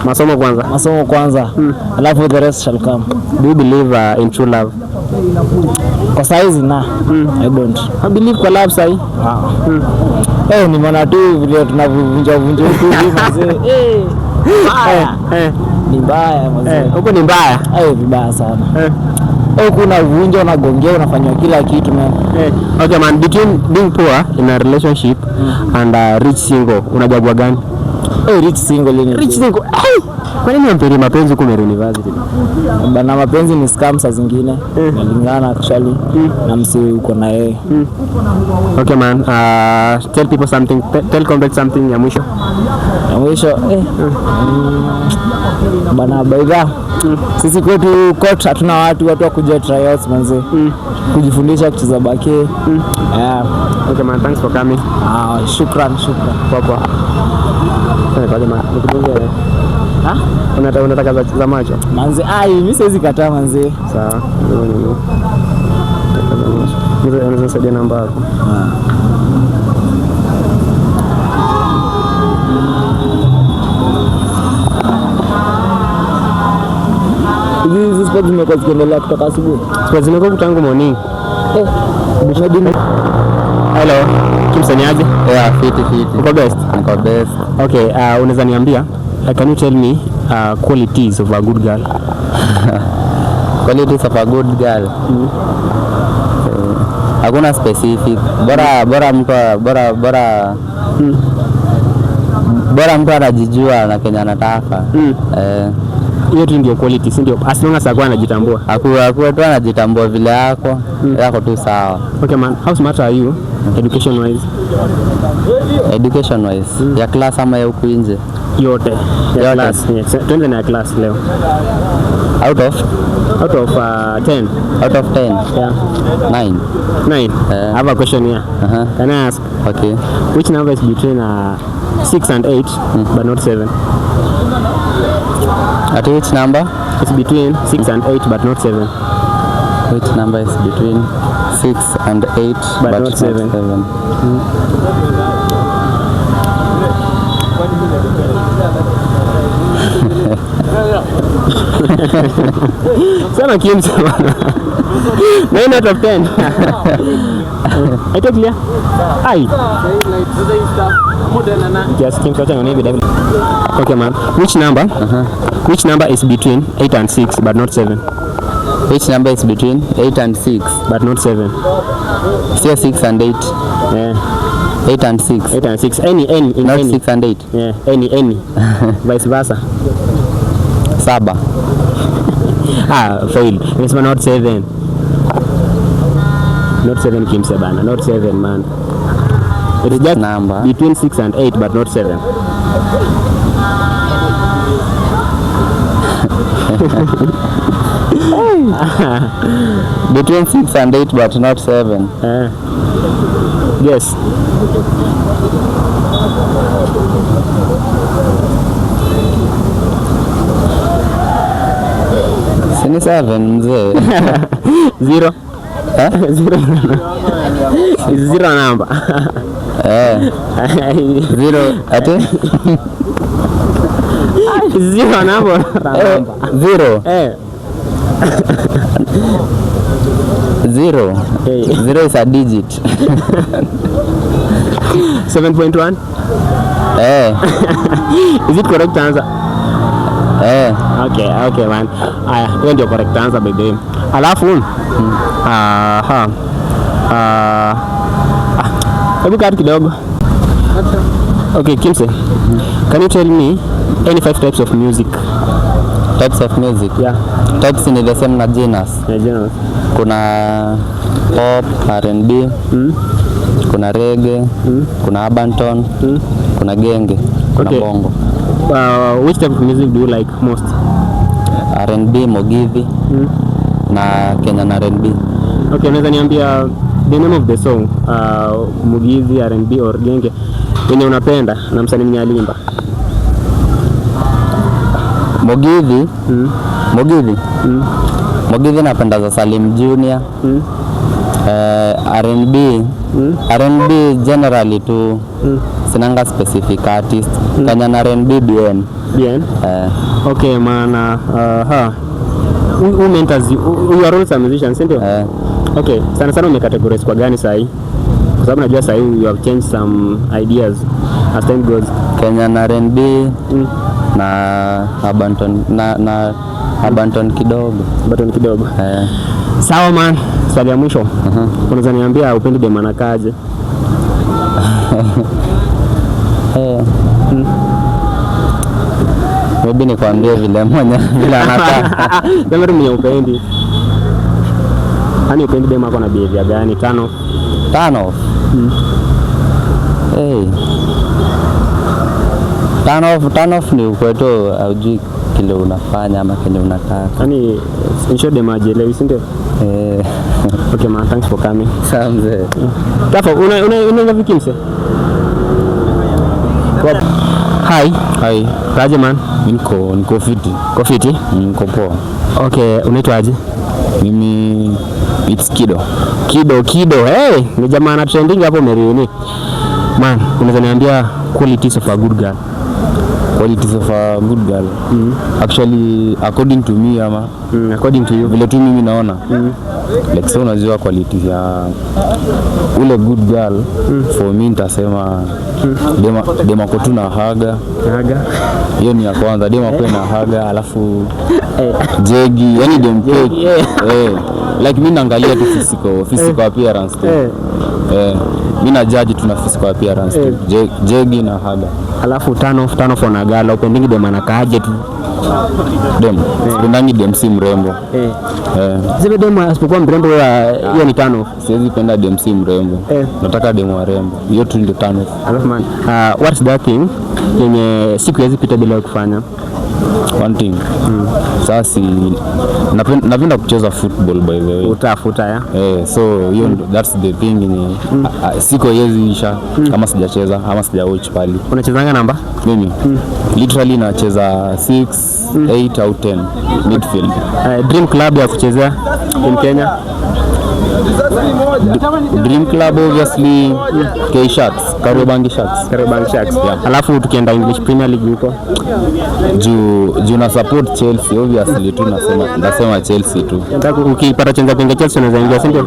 Masomo kwanza. Alafu the rest shall come. Do you believe in true love? Kwa saizi na I don't. I believe kwa love sai. Nimeona tu vile tunavunja huku hivi manze. Ni mbaya manze. Huko ni mbaya. Vibaya sana. Kuna uvunja, unagongea, unafanywa kila kitu man. Okay man, between being poor in a relationship and rich single, unajagua gani? Rich single. Kwa nini unampenda mapenzi huko Meru University? Bana, mapenzi ni scam saa zingine. Inalingana actually na msi uko na yeye. Okay man, tell people something, tell comrades something ya mwisho. Bana baidha. Sisi kwetu court hatuna watu wa kuja tryouts manze. Kujifundisha kucheza bake. Okay man, thanks for coming. Shukran. Poa. Kwa jamaa, nikudunge. Unataka za macho? Manze, mimi siwezi kataa manze. Sawa. Unaweza saidia namba yako. Hizi sports zimekuwa zikiendelea kutoka asubuhi. Sports zimekuwa tangu morning. Hello. Kimsanyaje? Fiti. Uko best? Niko best. Okay, unaweza niambia, can you tell me qualities of a good girl? Qualities of a good girl. Hakuna specific. Bora mtu anajijua na Kenya anataka. Hiyo tu ndio quality, si ndio? As long as akwa anajitambua. Akuwa tu anajitambua vile yako tu sawa. Okay man, how smart are you education wise? Education wise. Ya class ama ya huku nje? Yote. Ya class. Yes. Twende na class leo. Out of 10. Out of 10. Yeah. 9. I have a question here. Can I ask? Okay. Which number is between 6 and 8 but not 7? At which number? It's between 6 and 8 but not 7. Which number is between 6 and 8 but not 7? Sana Kim sana. 9 out of 10. I take clear. Just Kim touching on every. Okay man. Which number is between 8 and 6 but not 7? Which number is between 8 and 6 but not 7? Say 6 and 8. Yeah. 8 and 6. 8 and 6. Any. Not any. 6 and 8. Yeah. Any. Vice versa. 7. Fail. It's not 7. Not 7 Kim Sebana. Not 7 man. It is just number between 6 and 8 but not 7. Between 6 and 8 but not 7. Yes. Sini 7 mzee. 0. Zero. It's 0 number. 0 ate? It's 0 number. 0. 0. 0 is a digit. 7.1. Is it correct answer? Okay man. Hiyo ndio correct answer by the way. Alafu hebu kaa kidogo. Okay, Kimse. Can you tell me any 5 types of music? Types of music? Yeah. Types ni the same na genus. Yeah, genus. kuna pop, R&B, kuna reggae, kuna urban, kuna genge, kuna bongo. Which type of music do you like most? R&B, Mugithi na Kenyan R&B. Okay, unaweza niambia the name of the song, Mugithi, R&B or genge yenye unapenda na msanii mwenye alimba? Mugithi, Mugithi napenda za Salim Junior. R&B generally tu sinanga specific artist. Kenyan R&B Bien. Okay, maana who mentors you are also a musician, si ndio? Okay, sana umecategorize kwa gani sahi? Kwa sababu najua sahi you have changed some ideas as time goes. Kenyan R&B na Abanton kidogo. Sawa man, swali ya mwisho. Unaweza niambia upendi dem anakaje? Maybe nikwambie vile anakaa. Sema tu mwenye upendi. Hani upendi dem ako na behavior gani? Tano. Turn off ni ukweto haujui kile unafanya ama kenye unataka. Hani insho dem ajielewi, si ndio? Okay man, thanks for coming. Sawa mzee. Tafa, una viki mse? Hi. Kaje man? Niko fiti. Ko fiti? Niko poa. Okay, unaitwa aje? Mimi it's Kido. Hey, ni jamaa na trending hapo Merioni. Man, unaweza niambia qualities of a good girl? Qualities of a good girl. Actually, according to me ama according to you, vile tu mimi naona like so unajua qualities ya ule good girl for me nitasema dema ko tu na haga. Hiyo ni ya kwanza, dema ko na haga alafu jegi, yani dem cake. Like mimi naangalia tu physical appearance tu. Mimi na judge tuna physical appearance tu. Jegi na haga. Alafu turn off on a girl, upendingi dem anakaaje tu? Sipendangi dem si mrembo. Zile dem asipokuwa mrembo hiyo ni turn off. Siwezi penda dem si mrembo. Nataka dem warembo. Hiyo tu ndio turn off. Alafu man, what's that thing yenye siku hizi pita bila kufanya? One thing. Sasa napenda kucheza football by the way. Utafuta ya? So hiyo that's the thing ni siku hizi isha kama sijacheza ama sijawatch pali. Unachezanga namba? Mimi literally nacheza 6, 8 au 10 midfield. Dream club ya kuchezea in Kenya? Dream club obviously K Sharks, Kariobangi Sharks. Yeah. Alafu tukienda English Premier League huko juu na support Chelsea obviously tu nasema Chelsea tu. Nataka ukipata chance ya Chelsea unaweza ingia, si ndio?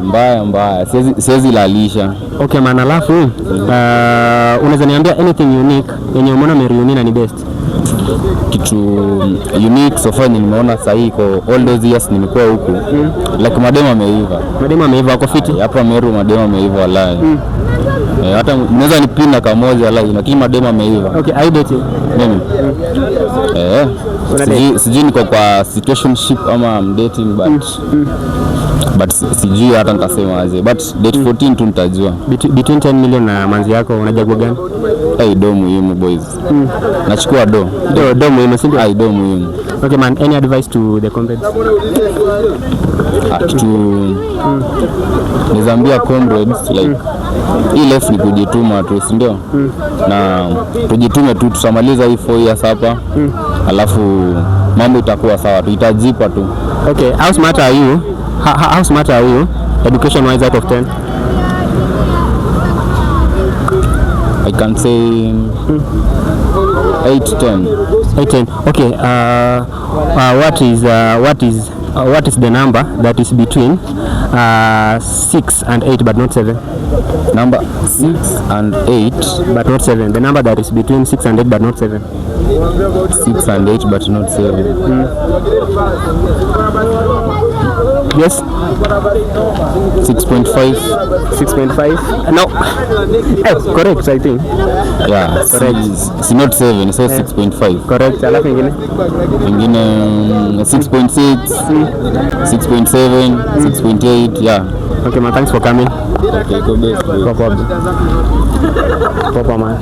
Mbaya siwezi lalisha. Okay man, alafu unaweza niambia anything unique yenye umeona Merioni na ni best? Kitu unique so far nimeona sahi kwa all those years nimekuwa huku. Like mademo ameiva wako fiti hapa Meru, mademo ameiva wallahi. Hata naweza nipinda kamoja wallahi, lakini mademo ameiva. Okay, I date mimi sijui niko kwa situationship ama I'm dating but sijui hata nitasema aje, but date 14 tu nitajua. Between 10 million na manzi yako unajagua gani? Do muhimu boys. Nachukua do muhimu, si ndio? Do muhimu. Okay man, any advice to the comrades? Nizambia comrades like hii life ni kujituma tu, si ndio? Na tujitume tu, tutamaliza hii 4 years hapa. Alafu mambo itakuwa sawa tu, itajipa tu. Okay, how smart are you? How smart are you education wise out of 10? I can say 8 to 10. 8 10. Okay, what is the number that is between 6 and 8 but not 7? Number 6 and 8 but not 7. The number that is between 6 and 8 but not 7. 6 and 8 but not 7. Yes. 6.5. 6.5. No. Correct, I think. Yeah, Correct. It's not 7, so 6.5. Correct. Alafu ingine. Ingine 6.6, 6.7, 6.8. Yeah. Okay man, thanks for coming. Okay, go best. Popa man.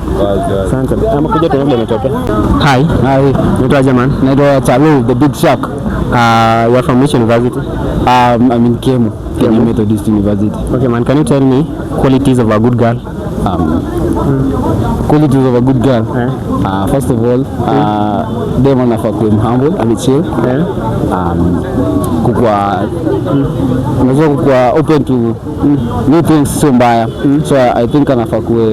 Asante. Ama kuja tuone umetokea. Hi. Naitwa man. Naitwa Chalu, the big shark. You are from which university? I'm in Kemu Methodist University. Okay man, can you tell me qualities of a good girl? Qualities of a good girl. First of all, dem anafaa kuwa humble and chill. Unaweza kuwa open to new things, sio mbaya. So I think anafaa kuwa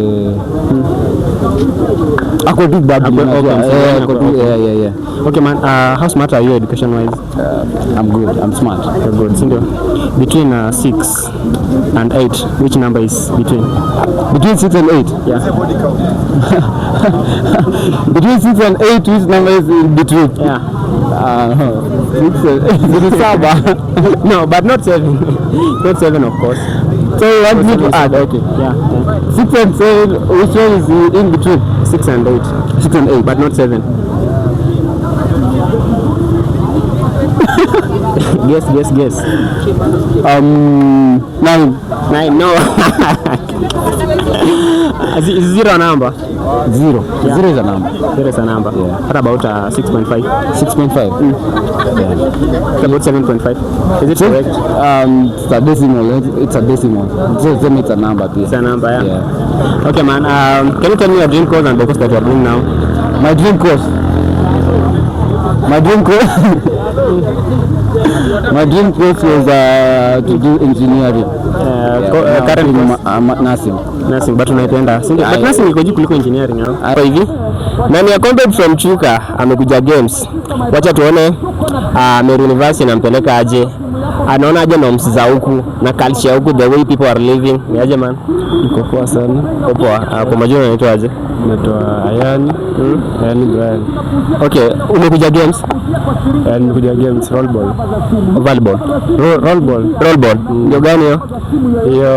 ako tu babu. Yeah. Okay man, how smart are you education wise? I'm good. I'm smart. You're good. Sindio? Between 6 and 8, which number is between? Between 6 and 8? Yeah. Between 6 and 8, which number is in between? Yeah. 7. No, but not 7. Not 7, of course. So you want me to add? Okay. Yeah. 6 and 7, which one is in between? 6 and 8. 6 and 8. But not 7. Guess. 9. 9, no. Is 0 a number? 0. 0 is a number. 0 is a number. Yeah. What about 6.5? 6.5. What about 7.5? Is it correct? It's a decimal. It's a decimal. So it's a number. It's a number, yeah. Yeah. Okay, man. Can you tell me your dream course and the course that you are doing now? My dream course. My dream course was to do engineering. Current nursing. Nursing, but unaipenda. But nursing iko juu kuliko engineering au? Kwa hivi. Nani ya comrade from Chuka amekuja games. Wacha tuone Meru University inampeleka aje. Anaona aje norms za huku na culture huku, the way people are living. Ni aje man? Niko poa sana. Poa. Kwa majina unaitwa aje? Naitwa Ayani. Ayani Brian. Okay, umekuja games? Nimekuja games rollball. Volleyball. Rollball. Ndio gani hiyo? Hiyo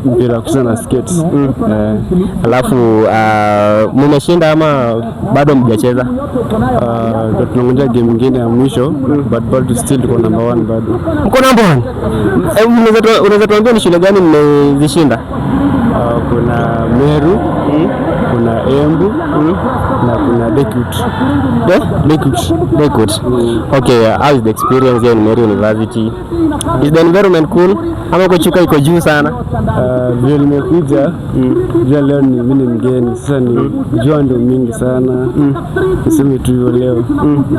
mpira kucheza na skates. Alafu mmeshinda ama bado mjacheza? Tunangoja game nyingine ya mwisho, but bado still tuko number 1 bado. Mko number 1? Unaweza tuambia ni shule gani mmezishinda? Kuna Meru, kuna Embu na kuna Dekut. Okay, how is the experience here in Meru University? Is the environment cool? Ama uko Chuka iko juu sana? Vile nimekuja, jua leo ni mimi mgeni, sasa ni jua ndio mingi sana. Niseme tu hivyo leo.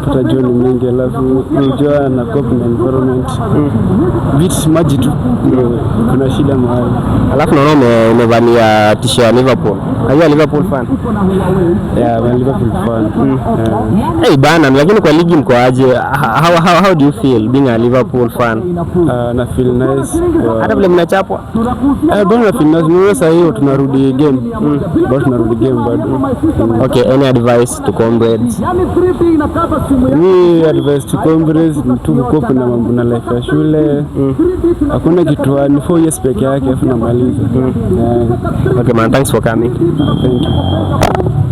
Pata jua ni mingi, alafu jua na cope na environment. Beach maji tu. Kuna shida mahali. Alafu naona umevalia t-shirt ya Liverpool. Are you a Liverpool fan? Yeah, I'm a Liverpool fan. Hey bana, lakini kwa ligi mko aje? How do you feel being a Liverpool fan? Na feel nice. Hata vile mnachapwa? Bado na feel nice. Mimi sasa hiyo tunarudi game. Bado tunarudi game bado. Okay, any advice to comrades? Ni advice to comrades tu kukopa na mambo na life ya shule. Hakuna kitu, ni 4 years peke yake afu namaliza. Okay man, thanks for coming. Thank you.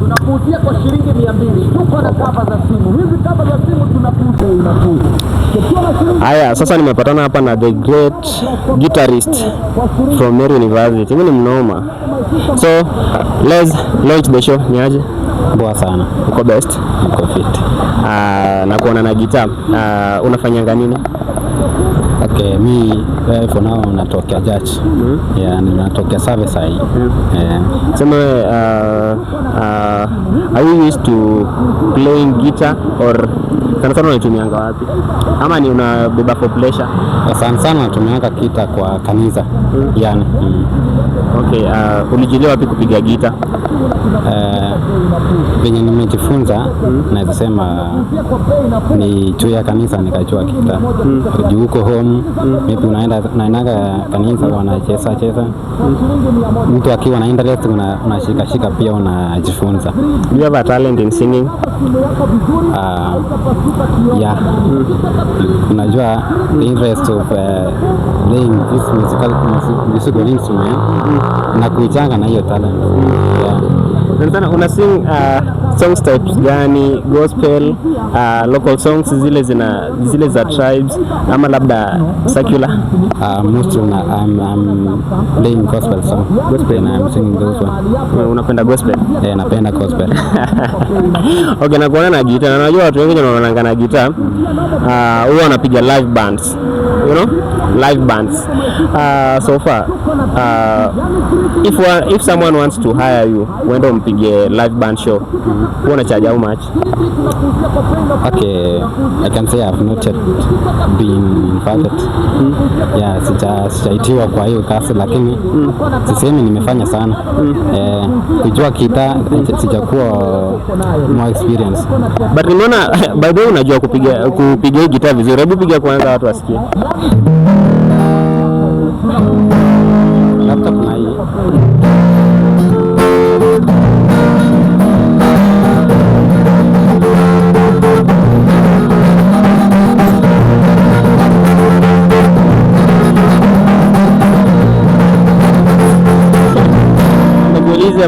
Tunakuuzia kwa shilingi 200. Tuko na kava za simu. Hizi kava za simu tunakuuzia. Haya, sasa nimepatana hapa na the great guitarist from Meru University. Mimi ni mnoma. So, let's launch the show. Ni aje? Poa sana. Uko best? Uko fit. Na kuona na gitaa. Unafanyanga nini? Okay, mi for now natokea church. Yeah, natokea service hii. Sema are you used to playing guitar or sana unatumianga wapi? Ama ni unabeba for pleasure? Sana natumianga guitar kwa kanisa. Yani. Okay, ulijilia wapi kupiga gitaa? venye nimejifunza naweza sema ni juu ya kanisa nikajua gitaa. Juu huko home maybe unaendaga kanisa wanacheza mtu akiwa na interest unashika pia unajifunza. Do you have a talent in singing? Yeah. Unajua the interest of playing this musical instrument na kuichanga na hiyo talent. Sana una sing songs types gani? Gospel, local songs zile za tribes ama labda secular? Mostly I'm playing gospel song. Gospel and I'm singing those one. Unapenda gospel? Napenda gospel. Okay, na kuona na gitaa. Na najua watu wengi wanaona na gitaa huwa wanapiga live bands. You know? Live bands. So far if someone wants to hire you, uende umpige live band show. Una charge how much? Okay, I can say I've not yet been invited. Yeah, sijaitiwa kwa hiyo kazi lakini sisemi nimefanya sana. Kujua gitaa sijakuwa more experience. But nimeona by the way unajua kupiga gitaa vizuri. Hebu piga kwanza watu wasikie. Labda kuna hii.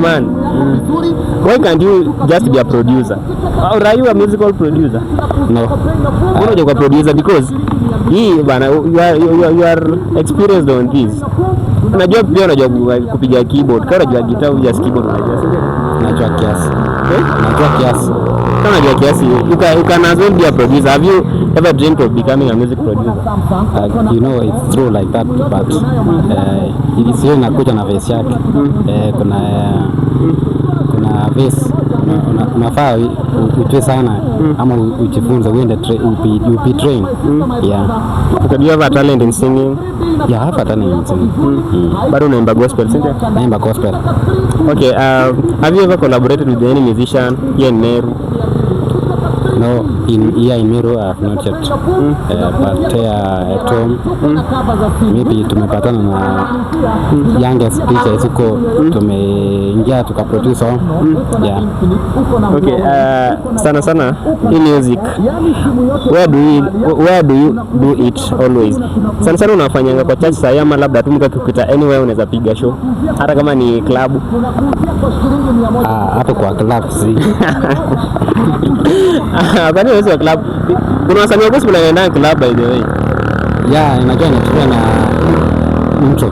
Man, why can't you just be a producer? Or are you a musical producer? No. Unajua kwa producer because hii bana you are experienced on this. Unajua pia unajua kupiga keyboard. Kama unajua guitar just keyboard najua kiasi. Najua kiasi. Kama unajua kiasi, you can as well be a producer. Have you ever dreamed of becoming a music producer? You know it's true like that but sio inakuja na verse yake. Kuna verse unafaa ujue sana ama ujifunze uende be trained. Yeah. Do you have a talent in singing? Yeah, I have a talent in singing. Bado unaimba gospel, si ndio? Naimba gospel. Okay, have you ever collaborated with any musician here in Meru? No, here in Meru I have not yet. But at home, maybe tumepatana na youngest DJs huko, tumeingia tukaproduce song. Yeah. Okay, sana in music, where do you do it always? Sana unafanyanga kwa church saa ama labda tu mkakikuta anywhere unaweza piga show hata kama ni club? Hapo kwa club si. Kwani wewe club? Kuna wasanii wa gospel wanaenda club by the way. Yeah, inajua inachukua na mtu.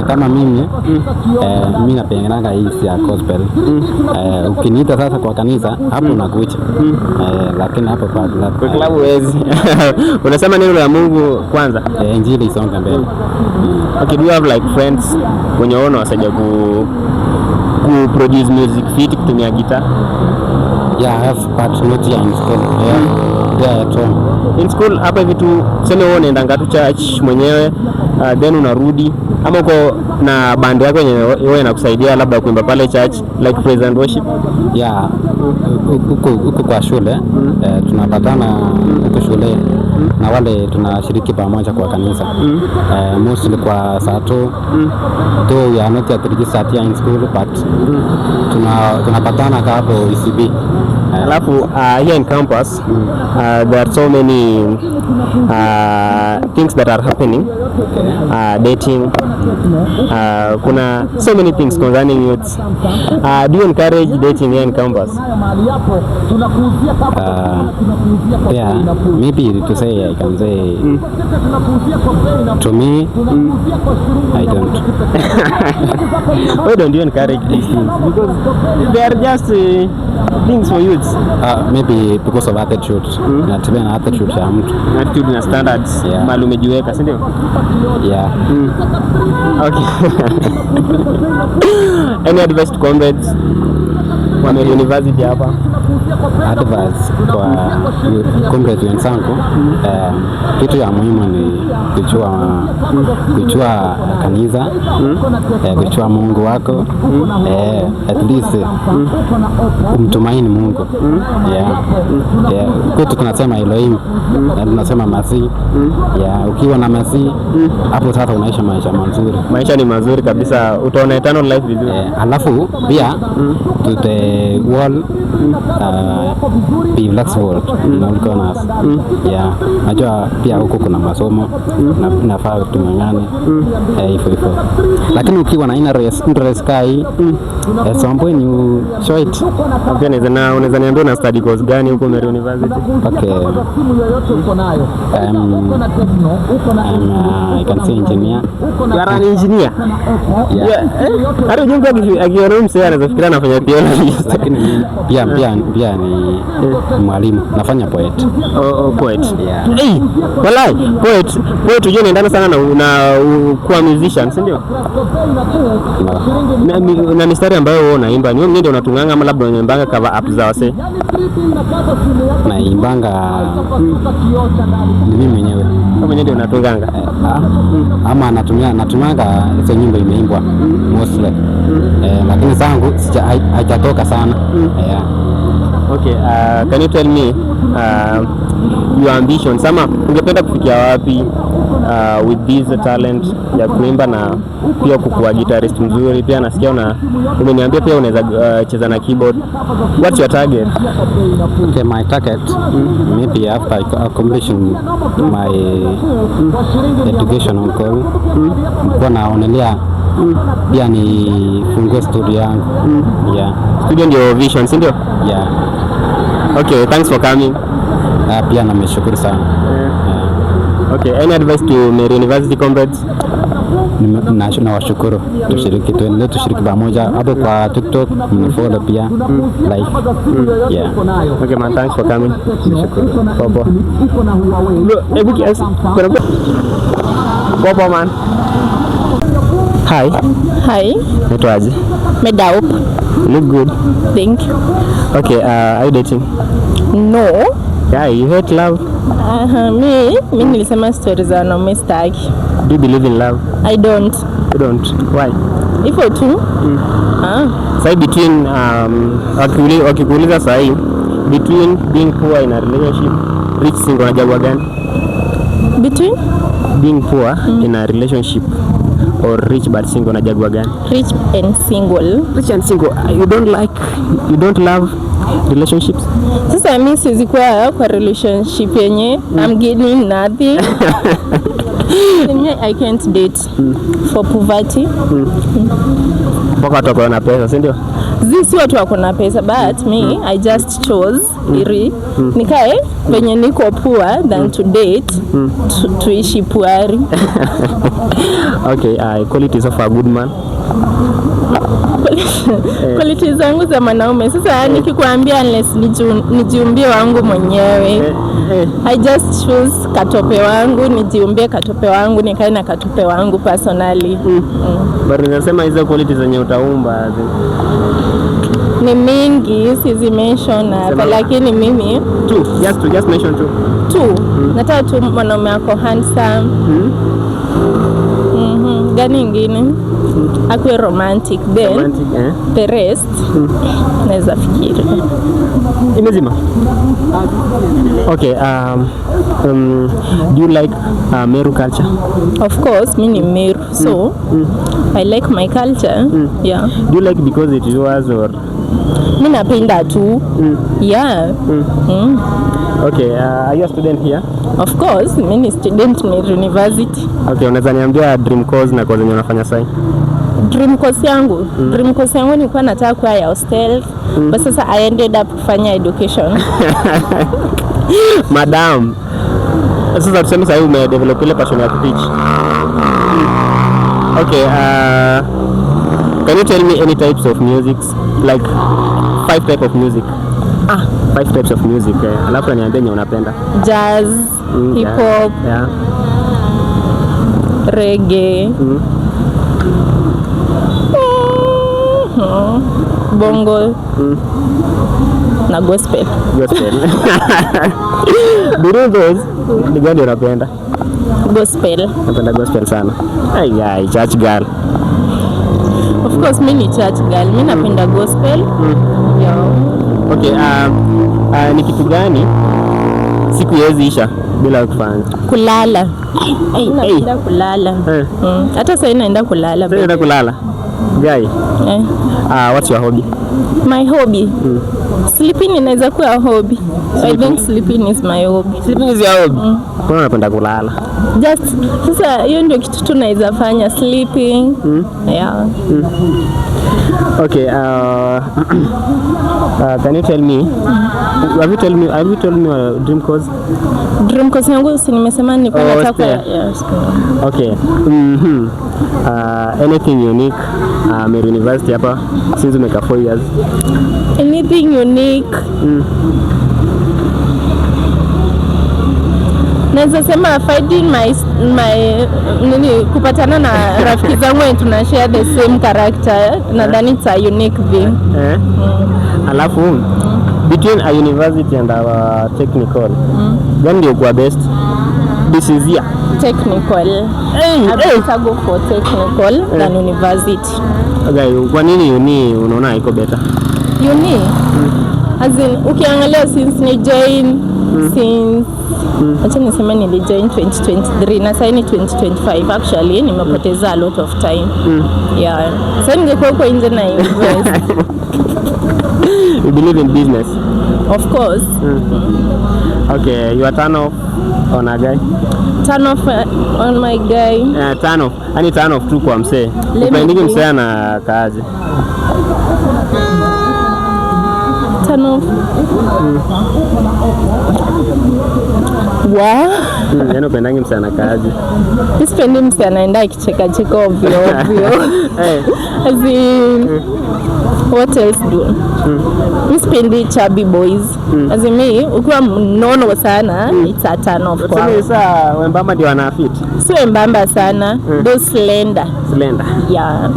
Kama mimi mimi napendanga hii ya gospel. Ukiniita sasa kwa kanisa hapo nakuja. Lakini hapo kwa club huwezi. Unasema neno la Mungu kwanza? Injili isonga mbele. Okay, do you have like friends wenye wanasaidia ku produce music fit kutumia guitar? Yeah, I have but not here in school. Yeah, at home. In school hapa hivi tu sema wewe unaenda tu church mwenyewe then unarudi ama uko na band yako yenye wewe inakusaidia labda kuimba pale church like praise and worship? Yeah, huko kwa shule tunapatana huko shule na wale tunashiriki pamoja kwa kanisa. Mostly kwa Sato. Though we are not yet registered here in school but tunapatana hapo ECB. Alafu here in campus there are so many things that are happening, dating, kuna so many things concerning youth. Do you encourage dating here in campus? Yeah, maybe to say I can say to me I don't. Why don't you encourage these things? Because they are just things for youth. Maybe because of attitude. Natibia na attitude ya mtu. Attitude na standards. Yeah. Mali umejiweka, si ndio? Yeah. Okay. Any advice to comrades kwa Meru University hapa? Advice kwa comrades wenzangu, kitu ya muhimu ni kujua kanisa, kujua Mungu wako, at least umtumaini Mungu. Kwetu tunasema Elohim, tunasema Masihi. Ukiwa na Masihi hapo sasa unaishi maisha mazuri. Maisha ni mazuri kabisa, utaona eternal life vizuri. Alafu pia to the world be flexible in all corners. Najua pia huko kuna masomo na nafaa tung'ang'ane hivyo. Lakini ukiwa na interest kai at some point you show it. Okay, unaweza niambia una study course gani huko Meru University? Okay. I can say engineer. You are an engineer? Hata ujumbe akiona msee anaweza fikiria anafanya theology. Lakini pia ni mwalimu, nafanya poet. Poet. Hey, walai, poet unajua inaendana sana na kuwa musician, si ndio? Na mistari ambayo wewe unaimba, ni wewe ndio unatunganga ama labda unaimbanga cover up za wase? Naimbanga ni mimi mwenyewe. Kama mwenyewe ndio unatunganga? Ama natumanga hizo nyimbo imeimbwa mostly. Lakini zangu haijatoka sana. Okay, can you tell me your ambitions? Ama ungependa kufikia wapi with this talent ya kuimba na pia kukuwa guitarist mzuri? Pia nasikia umeniambia pia unaweza cheza na keyboard. What's your target? Okay, my target maybe after accomplishing my education goal, kwa naonelea pia nifungue studio yangu. Studio ndio vision, si ndio? Okay, thanks for coming. Pia nameshukuru sana. Okay, any advice to Meru University comrades? Nawashukuru, tuendelee tushiriki pamoja hapo kwa TikTok, mnifollow pia like. Okay man, thanks for coming. Nashukuru. Popo. Hebu kiasi. Popo man. Hi. Naitwa aje? Medaup. Look good. Thank you. Okay, are you dating? No. Yeah, you hate love? Mi nilisema story za wanaume staki. Do you believe in love? I don't. You don't? Why? Ifo tu? Say between wakikuuliza sahi between being poor in a relationship, rich single, unachagua gani? Between being poor in a relationship or rich but single, unachagua gani? Rich and single. Rich and single. You don't love relationships? Sasa mimi siwezi kuwa kwa relationship yenye I'm getting nothing. I can't date for poverty. Mpaka watu wako na pesa, si ndio? Si watu wako na pesa, but me I just chose nikae venye niko poor than to date tuishi puari. Okay, qualities of a good man. Qualities zangu za mwanaume sasa nikikwambia unless nijiumbie wangu mwenyewe. I just choose katope wangu, nijiumbie katope wangu, nikae na katope wangu personally. But unasema hizo qualities zenye utaumba ni mingi, sizi mention hapa, lakini mimi just mention two. Nataka tu mwanaume ako handsome. Gani ingine? Akwe romantic, then the rest naweza fikiri imezima. Okay, do you like Meru culture? Of course, mimi ni Meru, so I like my culture. Yeah. Do you like because it is yours or? Mimi napenda tu. Okay, are you a student here? Of course, mimi ni student Meru University. Okay, unaweza niambia dream course na course yenye unafanya sasa? Dream course yangu nilikuwa nataka kuwa ya hostel, but sasa I ended up kufanya education. Madam, sasa tuseme sasa umedevelop ile passion ya kuteach. Okay, can you tell me any types of music, like 5 types of music? 5 types of music. Alafu niambie yenye unapenda. Jazz, hip hop, reggae, bongo na gospel. Between those, ni gani unapenda? Gospel. Napenda gospel sana. Ai, church girl. Of course mimi ni church girl. Mimi napenda gospel. Yeah. Okay, ni kitu gani siku yezi isha bila kufanya? Kulala. Napenda kulala. Hata sasa naenda kulala. Sasa naenda kulala. Guy. What's your hobby? My hobby? Sleeping inaweza kuwa hobby. I think sleeping is my hobby. Sleeping is your hobby? Kwa unapenda kulala? Just sasa hiyo ndio kitu tunaweza fanya, sleeping. Yeah. Okay, can you tell me, have you told me your dream course? Dream course yangu si nimesema ni nataka. Yes. Okay. Anything unique Meru University hapa since umeka 4 years? Anything unique? Naweza sema finding my kupatana na rafiki zangu and tuna share the same character. Nadhani it's a unique thing. Alafu between a university and our technical, gani ndio kwa best? This is here. Technical. I go for technical than university. Okay, kwa nini uni unaona iko better? Uni? As in, ukiangalia since ni join since acha niseme nilijoin 2023 na sasa ni 2025, actually nimepoteza a lot of time. Yeah. Sasa ningekuwa huko nje na invest. You believe in business? Of course. Okay, you are turn off on a guy? Turn off on my guy? Turn off. Ani turn off tu kwa msee. Upendiki msee ana kazi. Turn off. Yaani upendangi msee ana kazi. Sipendi msee anaenda akicheka cheka ovyo ovyo. As in, what else do? Sipendi chubby boys. As in me, ukiwa mnono sana, it's a turn off kwa. Sasa wembamba ndio wana fit. Si wembamba sana, those slender. Slender. Yeah.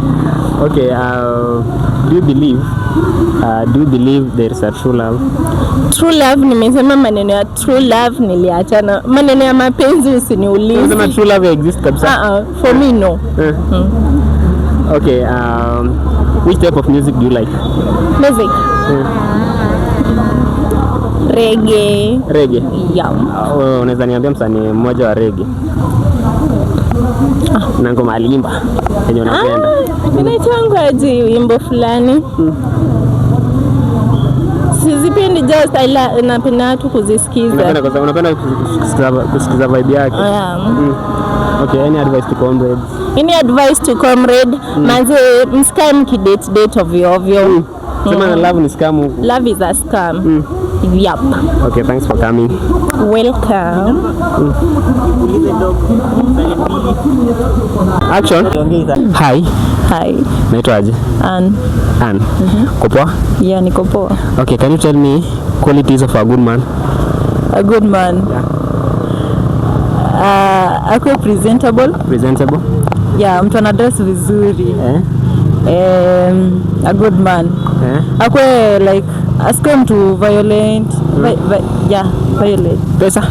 Okay, do you believe there is a true love? True love, nimesema maneno ya true love niliachana. Maneno ya mapenzi usiniulize. Unasema true love exists kabisa? For me no. Okay, which type of music do you like? Music? Reggae. Reggae? Yeah. Unaweza niambia msanii mmoja wa reggae? Na ngoma alimba yenye unapenda? Ninachangwa aje wimbo fulani. Sizipendi, just napenda tu kuzisikiza. Unapenda kusikiza vibe yake? Okay, any advice to comrades? Any advice to comrade? Manze, msikae mkidate ovyo ovyo. Sema love ni scam. Love is a scam. Yup. Okay, thanks for coming. Welcome. Action. Hi. Hi. Naitwa aje? Ann. Uko poa? Yeah, niko poa. Okay, can you tell me qualities of a good man? A good man. Akwe presentable. Presentable? Yeah, mtu ana dress vizuri. A good man. Akwe like asikwe mtu violent. Violent. Pesa?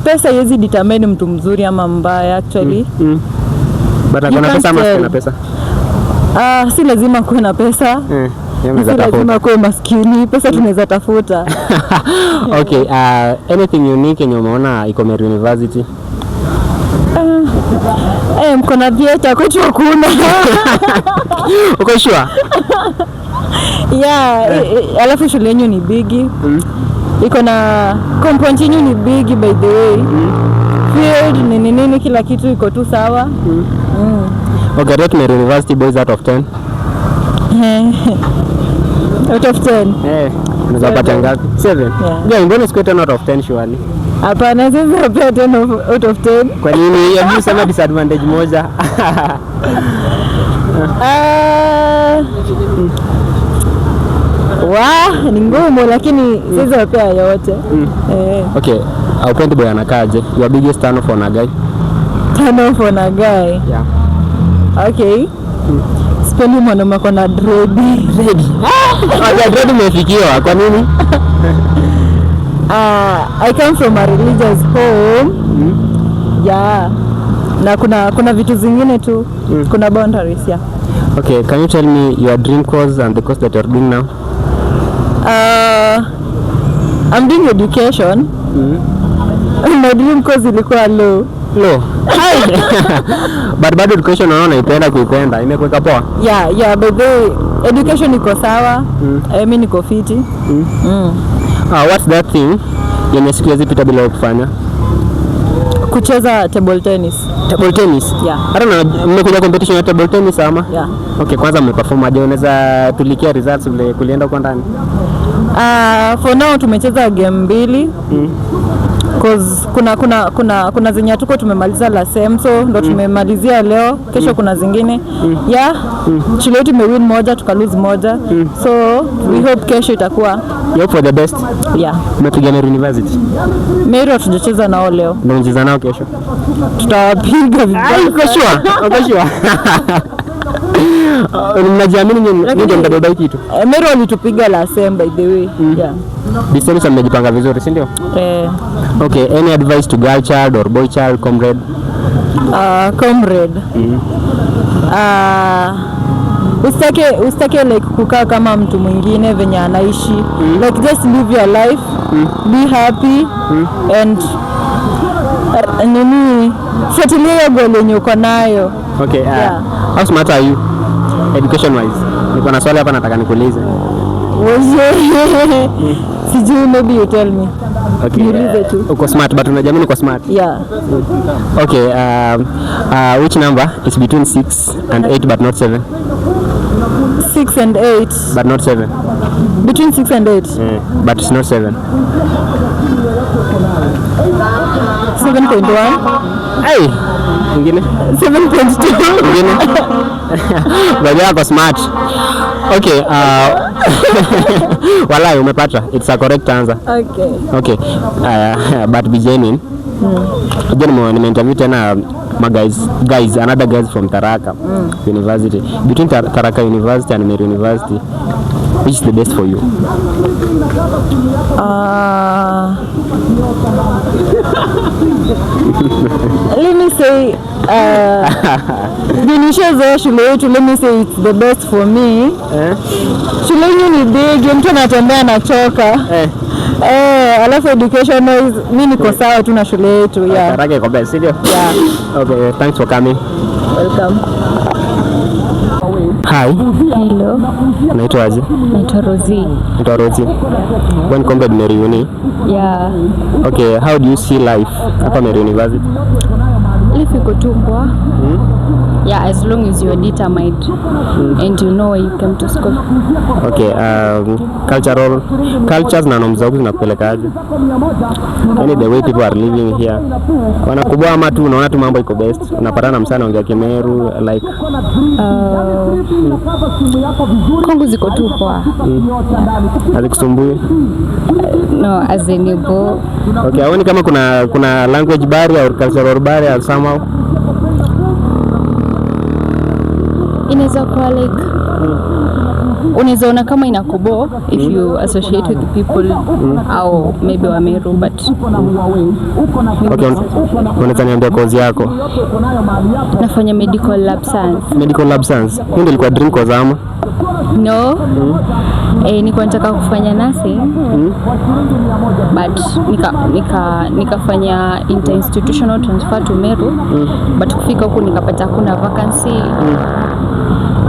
Pesa yezi determine mtu mzuri ama mbaya actually. But akona pesa ama sina pesa? Si lazima kuwe na pesa. Si lazima kuwe maskini. Pesa tunaweza tafuta. Okay, anything unique yenye umeona iko Meru University? Mko na vieta kwetu hakuna. Uko sure? Yeah, alafu shule yenyu ni bigi. Iko na compound yenyu ni bigi by the way. Field nini kila kitu iko tu sawa. Okay, rate Meru University boys out of 10. Out of 10. Unaweza pata ngapi? 7. Yeah, mbona siku 10 out of 10 surely? Hapana, sasa pia 10 out of 10. Kwa nini? Hebu sema disadvantage moja. Ni ngumu lakini sisi wapea yote. Okay, upendi boy anakaje? Your biggest turn off on a guy? Turn off on a guy? Yeah. Okay. Sipendi mwanaume ako na dread. Dread umefikiwa kwa nini? I come from a religious home. Yeah. Na kuna vitu zingine tu. Kuna boundaries, yeah. Okay, can you tell me your dream course and the course that you're doing now? I'm doing education. My dream course ilikuwa law. But bado education naona ipenda kuipenda. Imekuweka poa? Yeah, but the education iko sawa. Mimi niko fiti. What's that thing yenye siku hizi pita bila kufanya? Kucheza table tennis. Table tennis? Yeah. Hata na mmekuja competition ya table tennis ama? Yeah. Okay, kwanza mmeperform aje? Unaweza tulikia results vile kulienda huko ndani? For now tumecheza game 2. Cause kuna zenye tuko tumemaliza la same, so ndo tumemalizia leo. Kesho kuna zingine. Yeah. Shule yetu imewin moja tuka lose moja. So we hope kesho itakuwa. You hope for the best. Yeah. Umepiga Meru University? Meru hatujacheza nao leo. Ndio unacheza nao kesho? Tutawapiga vibaya. Uko sure? Mnajiamini ndio mtabeba hiki kitu? Meru walitupiga la same by the way. Yeah. Distance mmejipanga vizuri, si ndio? Okay, any advice to girl child or boy child, comrade? Comrade. Usitake like kukaa kama mtu mwingine venye anaishi. Like just live your life. Be happy and fuatilia goal yenye uko nayo. Okay, how smart are you education wise? Niko na swali hapa nataka nikuulize. Sijui, maybe you tell me. Okay. Niulize tu. Uko smart but unajiamini uko smart? Yeah. Okay, which number is between 6 and 8 but not 7? 6 and 8. But not 7. Between 6 and 8. But it's not 7. 7.1. Hey, ingine? 7.2. Ingine? Bado yako smart. Okay, walai umepata. It's a correct answer. Okay. But be genuine. Nimeinterview tena guys, another guys from Tharaka University. Between Tharaka University and Meru University, which is the best for you? Let me say nilishazoea shule yetu. Let me say it's the best for me. Shule yetu ni big, mtu anatembea anachoka. Alafu education wise mimi niko sawa tu na shule yetu. Yeah. Tharaka iko best, ndio? Yeah. Okay, thanks for coming. Welcome. Hi. Hello. Naitwa aje? Naitwa Rosie. Naitwa Rosie. When comrade Meru Uni? Yeah. Okay, how do you see life hapa Meru University? Life iko tu poa. Yeah, as long as you are determined and you know why you came to school. Okay, cultures na norms zao zinakupeleka aje? Yani the way people are living here. Wanakubwa ama tu unaona tu mambo iko best. Unapatana msana ongea Kimeru like Kongo ziko tu poa. Hazikusumbui? No, as in you go. Okay, haoni kama kuna language barrier or cultural barrier somehow? Inaweza kuwa like unaweza ona kama inakubo if you associate with the people au maybe wa Meru, but okay, unaweza niambia course yako? nafanya medical lab science. Medical lab science. Hiyo ndio ilikuwa dream course ama? No. Nilikuwa nataka kufanya nursing. But nikafanya inter-institutional transfer to Meru. But kufika huku nikapata kuna vacancy.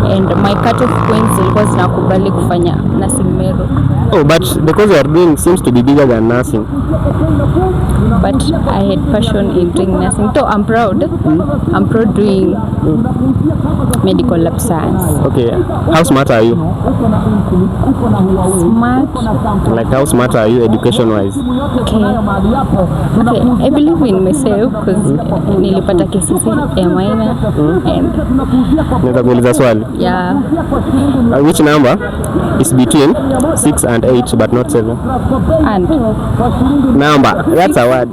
And my cut-off points zilikuwa zinakubali kufanya nursing Meru. Oh, but the course you are doing seems to be bigger than nursing. But I had passion in doing nursing. So I'm proud. I'm proud doing medical lab science. Okay, how smart are you? Smart. Like how smart are you education-wise? Okay, I believe in myself because nilipata KCSE ya minor and Naweza kuuliza swali? yeah. Which number is between 6 and 8 but not 7? And Number. That's a word.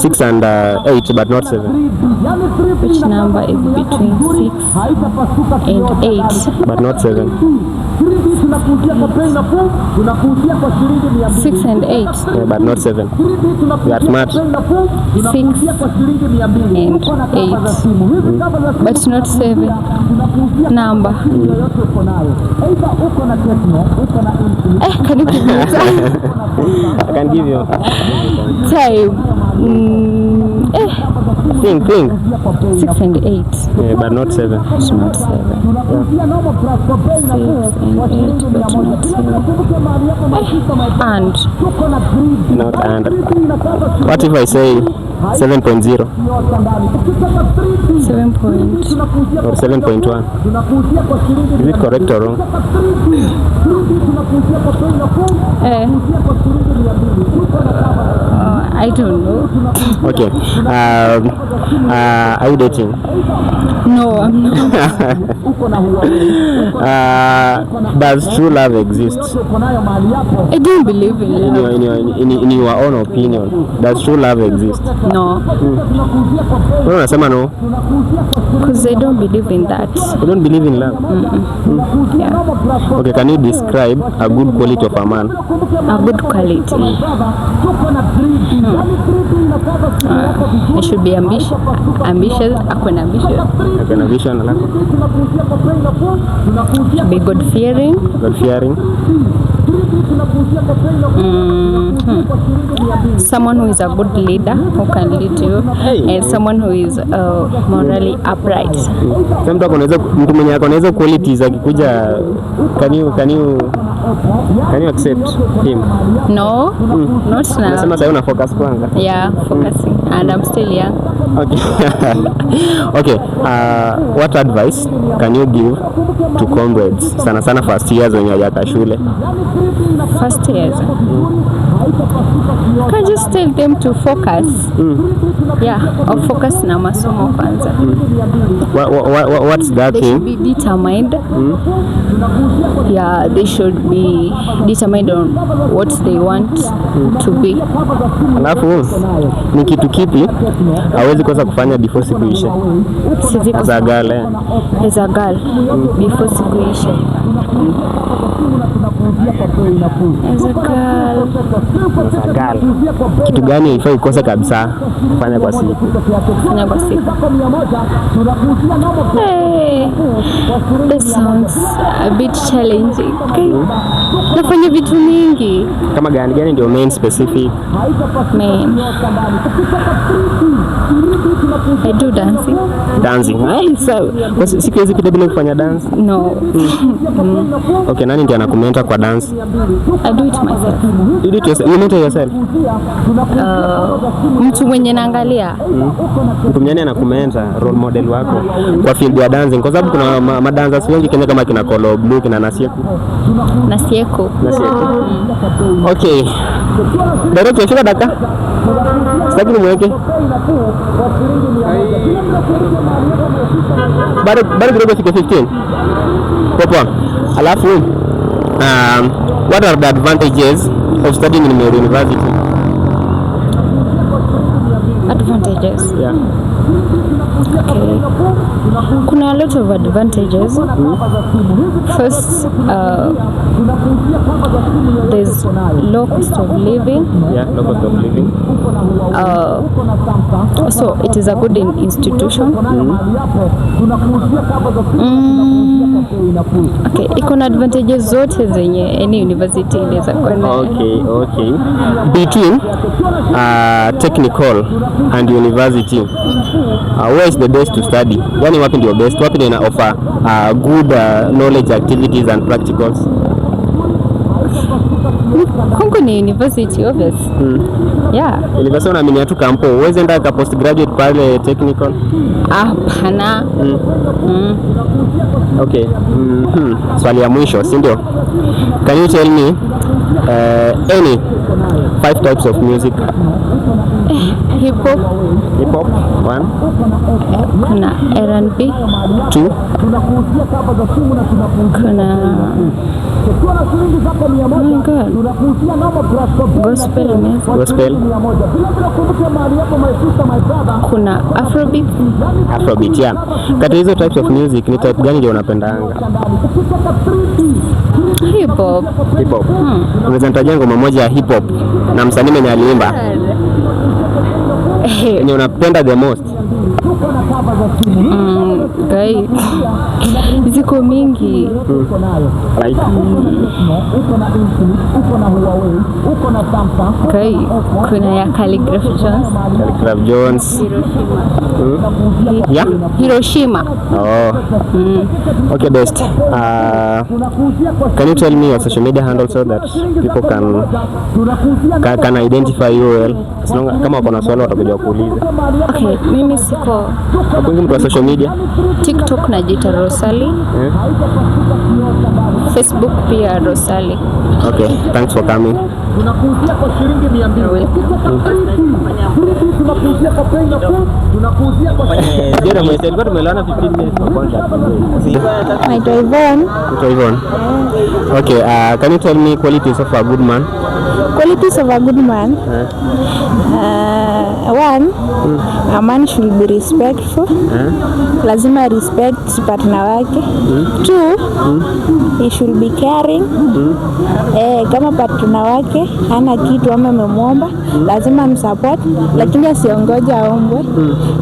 6 and 8 but not 7. Which number is between 6 and 8? But not 7. 6 and 8. Yeah, but not 7. You are smart. 6 and 8. But not 7. Number. Can you give me time? I can give you. Time. Think. 6 and 8. Yeah, but not 7. It's not 7. 6 and 8, but not 7. And. Not and. What if I say 7.0 7 point. or 7.1? Is it correct or wrong? I don't know. Okay. Are you dating? No, I'm not. Does true love exist? I don't believe in love. In your own opinion, does true love exist? No, Wewe unasema no? because I don't believe in that. You don't believe in love? Yeah. Okay, can you describe a good quality of a man? A good quality. I should be ambitious. Akwe na ambitious. Okay, na vision alafu? Should be God fearing. God fearing? Someone who is a good leader who can lead you, and someone who is morally upright. Sasa mtu mwenye ako na hizo qualities akikuja, can you accept him? No, not now. Nasema sasa una focus kwanza. Yeah, focusing, and I'm still young. Okay. Okay. What advice can you give to comrades sana first years when you are shule? First years. Can just tell them to focus. Yeah, or focus na masomo kwanza. What's that They thing? should be determined. Yeah, they should be determined on what they want to be. Alafu ni kitu kipi hawezi kosa kufanya before siku ishe? As a girl, As a girl, before siku ishe. As a girl. Kitu gani haifai ukose kabisa kufanya kwa siku? Fanya kwa siku. Hey, that sounds a bit challenging. Okay. Nafanya vitu mingi. Kama gani ndio main specific? Man. I do dancing. Dancing. So, siku hizi kidogo bila kufanya dance? No. Okay, nani ndio anakumenta kwa dance? I do it myself. You do it yourself? You mentor yourself? Mtu mwenye naangalia. Mtu mwenye anakumenta, role model wako kwa field ya dancing, kwa sababu kuna madancers wengi Kenya kama kina Kolo Blue, kina Nasieku. Okay. Direct fika dakika. Sitaki nimweke. Bado kidogo fika 15. Poa. Alafu what are the advantages of studying in Meru University? Advantages? Yeah. Okay. Kuna a lot of advantages. First, there's low cost of living. Yeah, low cost of living. So it is a good institution. Okay, iko na advantages zote zenye any university inaweza kuwa nayo. Okay. Between technical and university, where is the best to study? Yani wapi ndio best? Wapi ndio ina offer good knowledge activities and practicals? Kongo ni university obvious. Yeah. University unaaminia tu kampo, uweze enda ka postgraduate pale technical? Hapana. Okay. Swali ya mwisho, si ndio? Can you tell me any 5 types of music? Hip hop. Hip hop, 1. Kuna R&B. 2. Kuna Ukiwa na shilingi zako 100 tunakuuzia namba Gospel music. Gospel. Bila kumbuka mahali hapo my sister my brother. Kuna Afrobeat. Afrobeat, yeah. Kati hizo types of music ni type gani ndio unapendanga? Hip hop. Hip hop. Unaweza nitajia ngoma moja ya hip hop na msanii mwenye aliimba yenye unapenda the most? Guys, ziko mingi. Like Guys, kuna ya Khaligraph Jones. Khaligraph Jones. Yeah? Hiroshima. Oh. Okay, best. Can you tell me your social media handle so that people can identify you well? Kama wako na swali watakuja kuuliza. Okay, mimi siko Wakungi mtu wa social media? TikTok najiita Rosali. Facebook pia Rosali. Okay, thanks for coming. Tunakuuzia kwa shilingi 200. Tunakuuzia kwa bei nafuu. Tunakuuzia kwa Jera mwese alikuwa tumeelewana 15 minutes kwa contract. Naitwa Yvonne. Yvonne. Okay, can you tell me qualities of a good man? Qualities of a good man. One, a man should be respectful. Lazima respect partner wake. Two, he should be caring. Kama partner wake hana kitu ama amemwomba, lazima msupport, lakini asiongoje aombwe.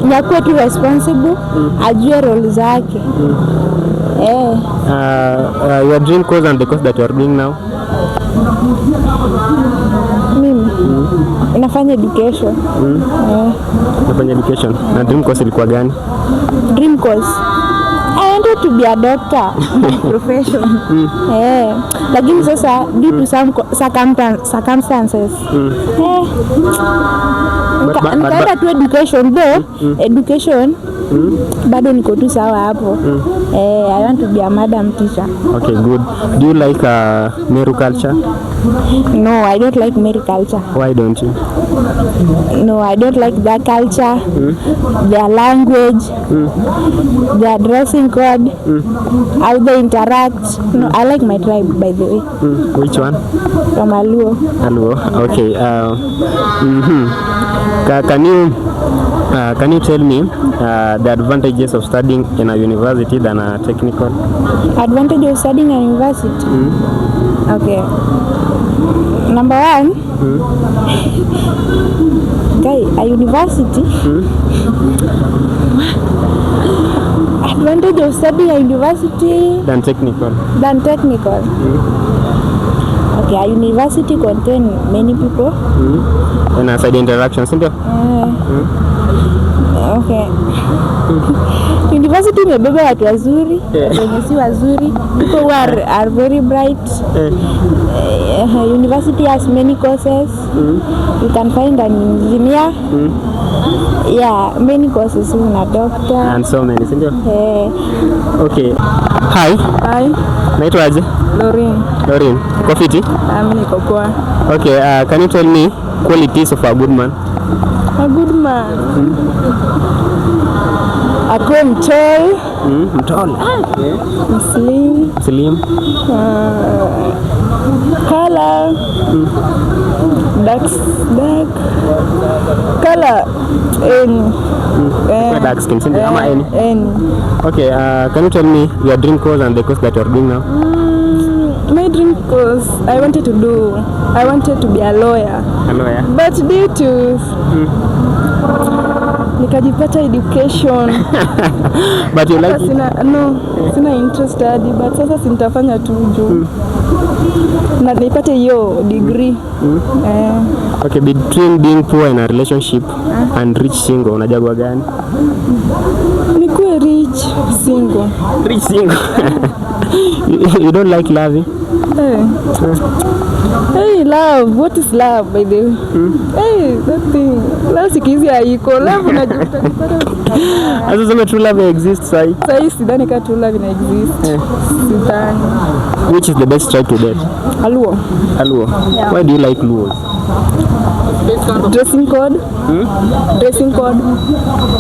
Nyakuwe tu responsible, ajue role zake. Your dream course and the course that you are doing now? Mimi inafanya education. Nafanya education. Na dream course ilikuwa gani? Dream course, I wanted to be a doctor profession. Lakini sasa due to some circumstances nikaenda tu education though. Education bado niko tu sawa hapo. I want to be a madam teacher. Okay, good. Do you like Meru culture? No, I don't like Meru culture. Why don't you? No, I don't like their culture, their language, their dressing code, how they interact. No, I like my tribe, by the way. Which one? From Aluo. Aluo. Okay. Can you tell me the advantages of studying in a university than a technical? Advantage of studying at university? Okay. Number one, a university. Advantage of studying at university Than technical. Okay, a university contain many people. And aside interactions, isn't it? Okay. University imebeba watu wazuri, wenye si wazuri. People who are very bright. University has many courses. You can find an engineer. Yeah, many courses, even a doctor. And so many, isn't it? Okay. Hi. Hi, Naitwa aje? Lorin. Kofiti? mimi niko poa. Okay, can you tell me qualities of a good man? A good man. Akuwe mtoi, Mtole. slim, color, dark color, Dark skin, isn't it? Ama any? Okay, any. can you tell me your dream course and the course that you are doing now? My dream course, I wanted to be a lawyer. A lawyer. But due to nikajipata education. But you like it? Sina interest hadi, but sasa sintafanya tu juu na nipate hiyo degree. Okay, between being poor in a relationship and rich single, unajagua gani? Nikuwe rich single. Rich single. You don't like loving? Hey, love. What is love, by the way? Hey, that thing. Love sikizi haiko. Love unajuta. Asa sema true love exists, sai? Sai sidhani ka true love ina exist. Sidhani. Which is the best tribe to date? Aluo. Luo. Yeah. Why do you like Luos? Dressing code. Dressing code.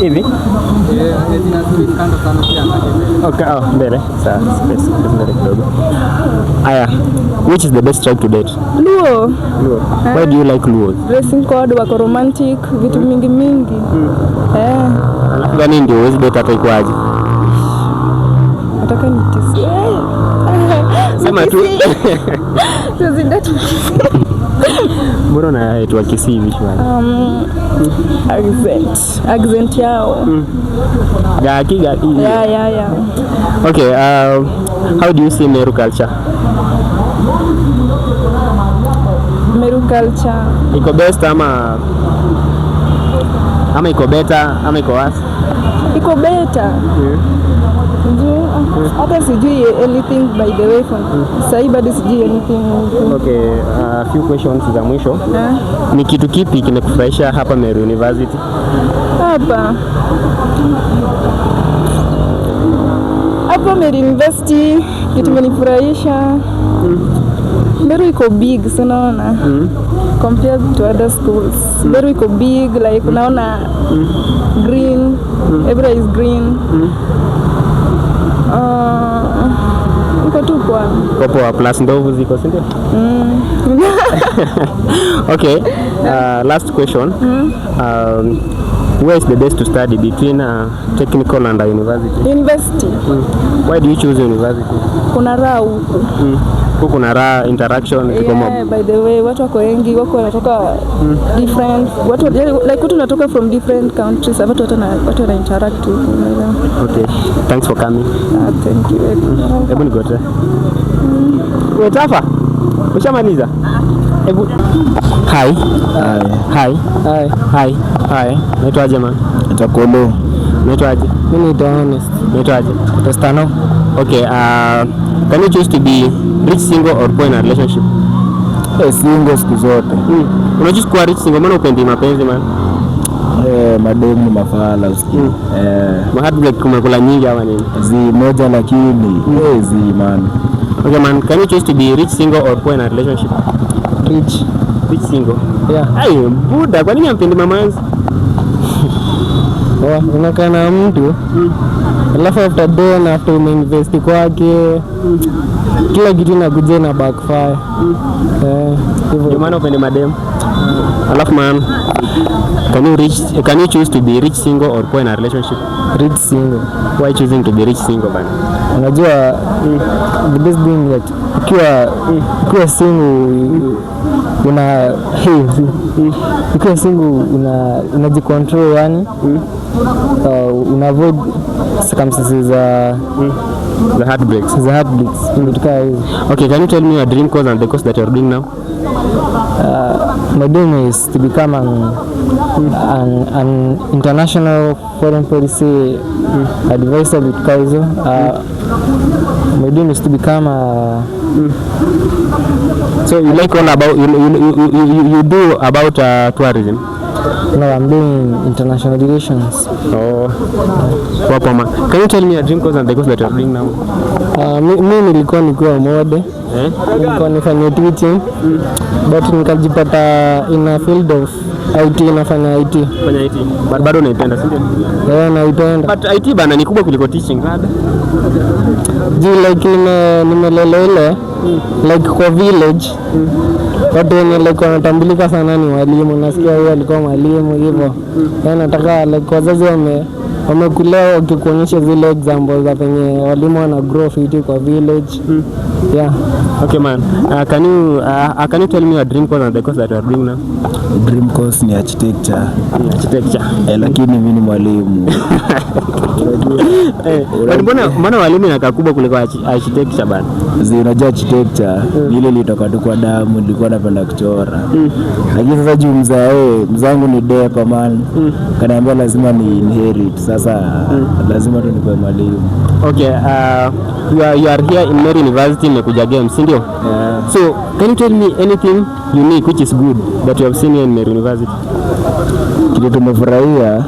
Hivi? Okay, mbele. Sawa, space mbele kidogo. Aya, which is the best tribe to date? Luo. Luo. Why do you like Luo? Dressing code, wako romantic, vitu mingi. Alafu gani ndio huwezi date hata ikuaje? Nataka nikisi. Sema tu. Tuzi date. Mbona unaitwa Kisii hivi shwari? Accent yao. Gaki. Yeah. Okay, how do you see Meru culture? Meru culture. Iko best ama iko better ama iko worse? Iko better. Hata sijui anything by the way from sahi bado sijui anything. Okay, a few questions za mwisho. Ni kitu kipi kimekufurahisha hapa Meru University? Hapa Meru University kitu kimenifurahisha. Meru iko big sana unaona. Compared to other schools. Meru iko big like unaona green, everywhere is green. Iko tu poa plus ndovu ziko si ndio? Okay, last question. Where is the best to study between technical and university? University. Why do you choose university? Kuna raha huko. Kuna raha, interaction iko mob. By the way, watu wako wengi, wako wanatoka different, watu like watu wanatoka from different countries, watu wana interact huko. Okay, thanks for coming. Thank you. Hebu nigote. Wewe tafa? Ushamaliza? Hebu Hi. Naitwaje man? Itakolo. Naitwaje? Mimi ni honest. Naitwaje? Testano. Okay, can you choose to be rich single or poor in a relationship? Single siku zote. Unajua kuwa rich single maana upendi mapenzi man. Mademu mafala usikie. Heartbreak kumekula nyingi hawa nini? Zi moja lakini zi man. Okay man, can you choose to be rich single or poor in a relationship? Rich single. Yeah. Ai, buda, kwa nini ampendi mamanzi? Unakaa na mtu alafu after then after umeinvest kwake kila kitu inakuja na backfire. Ndio maana upende madem. Alafu man, can you choose to be rich single or poor in a relationship? Rich single. Why choosing to be rich single bana? Unajua the best thing that ukiwa single ukiwa single unajicontrol yani. Una avoid circumstances the heartbreaks. Okay, can you tell me your dream course and the course that you're doing now? My dream is to become an international foreign policy advisor with Kaizo. My dream is to become So you like all about you do about tourism? No, I'm doing international relations. Wapoma. Can you tell me your dream course and the course that you're doing now? Mimi nilikuwa mode. Nilikuwa nifanya teaching. But nikajipata in a field of IT, nafanya IT. Fanya IT. But bado unaipenda, si ndio? Naipenda. But IT bana ni kubwa kuliko teaching, rada. Like nimelelewa like kwa village. Watu wenye like wanatambulika sana ni walimu. Nasikia huyo alikuwa mwalimu hivyo. Nataka like wazazi wamekulea wakikuonyesha zile examples za penye walimu wana grow fit kwa village. Yeah. Okay man. Can you tell me your dream course and the course that you are doing now? Dream course ni architecture. Lakini mimi ni mwalimu. Mbona walimu inakaa kubwa kuliko architecture bana? Unajua architecture ile ilitoka tu kwa damu, nilikuwa napenda kuchora. Lakini sasa juu mzangu ni depa man. Kaniambia lazima ni inherit. Sasa lazima tu nikuwe mwalimu. Okay, you are here in Meru University mmekuja game, si ndio? Yeah. So, can you tell me anything unique which is good that you have seen here in Meru University? Kitu tumefurahia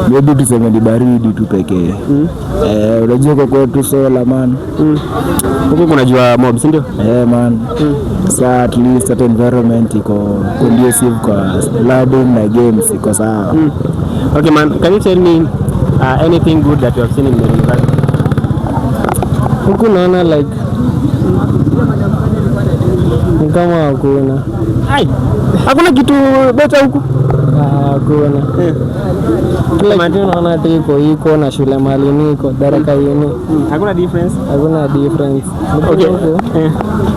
maybe tuseme ni baridi tu pekee. Unajua kwa kwetu sola man. Huko kuna jua mob, si ndio? Man. So at least that environment iko conducive kwa learning na games iko sawa. Okay man, can you tell me anything good that you have seen in Meru University? Huku naona like ni kama hakuna. Hakuna kitu better huku? Hakuna. Kila kitu naona iko na shule mali niko Tharaka Uni. Hakuna difference? Hakuna difference. Okay.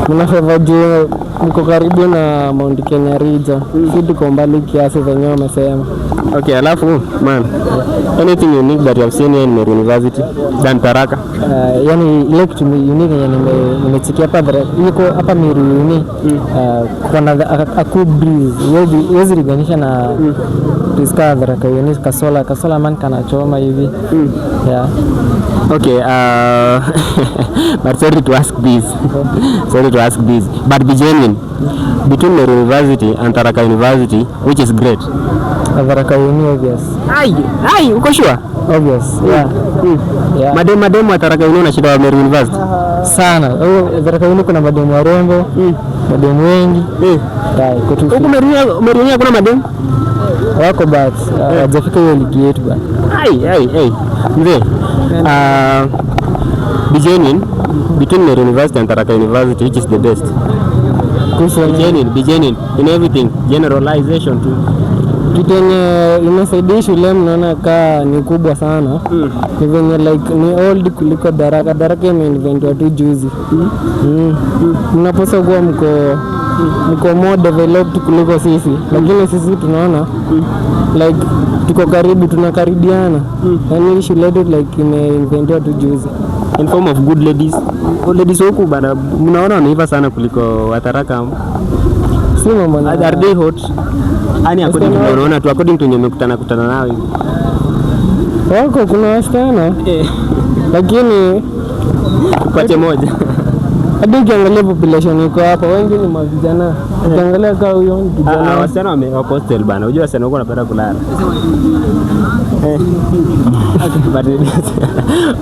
Mna favor juu mko karibu na Mount Kenya region. Si tuko mbali kiasi venye wamesema. Okay, alafu man, anything unique that you have seen here in Meru University than Tharaka? Yani ile kitu unique yenye nimesikia hapa Meru Uni, kuna a cool breeze. Yezi linganisha na tuska Tharaka Uni kasola man kanachoma hivi. Yeah. Okay, but sorry to ask this, but be genuine. Between Meru University and Tharaka University, which is great? Tharaka Uni, obvious. Uko sure? Obvious, yeah. Yeah. Mademu wa Tharaka Uni wanashinda wa Meru University sana. Tharaka Uni kuna mademu warembo, mademu wengi. Huko Meru Uni kuna mademu? Wako but hajafika hiyo ligi yetu bana. Mzee, be genuine. Between Meru University and Tharaka University, which is the best? Be genuine in everything. Generalization too. Kitu yenye inasaidia shule mnaona kaa ni kubwa sana. Ni venye like ni old kuliko Tharaka. Tharaka imeinventiwa tu juzi. Mnaposa kuwa mko more developed kuliko sisi, lakini sisi tunaona like tuko karibu, tunakaribiana. Yani shule yetu like imeinventiwa tu juzi. In form of good ladies. Good ladies huku bana, mnaona wanaiva sana kuliko wa Tharaka. Si mambo na are they hot? Ani according to unaona tu, according to nyemekutana nao hivi. Wako kuna wasichana. Lakini pache moja. Hadi ukiangalia population iko hapa wengi ni mavijana. Ukiangalia kama huyo ni kijana. Wasichana wako hostel bana. Unajua wasichana huko wanapenda kulala.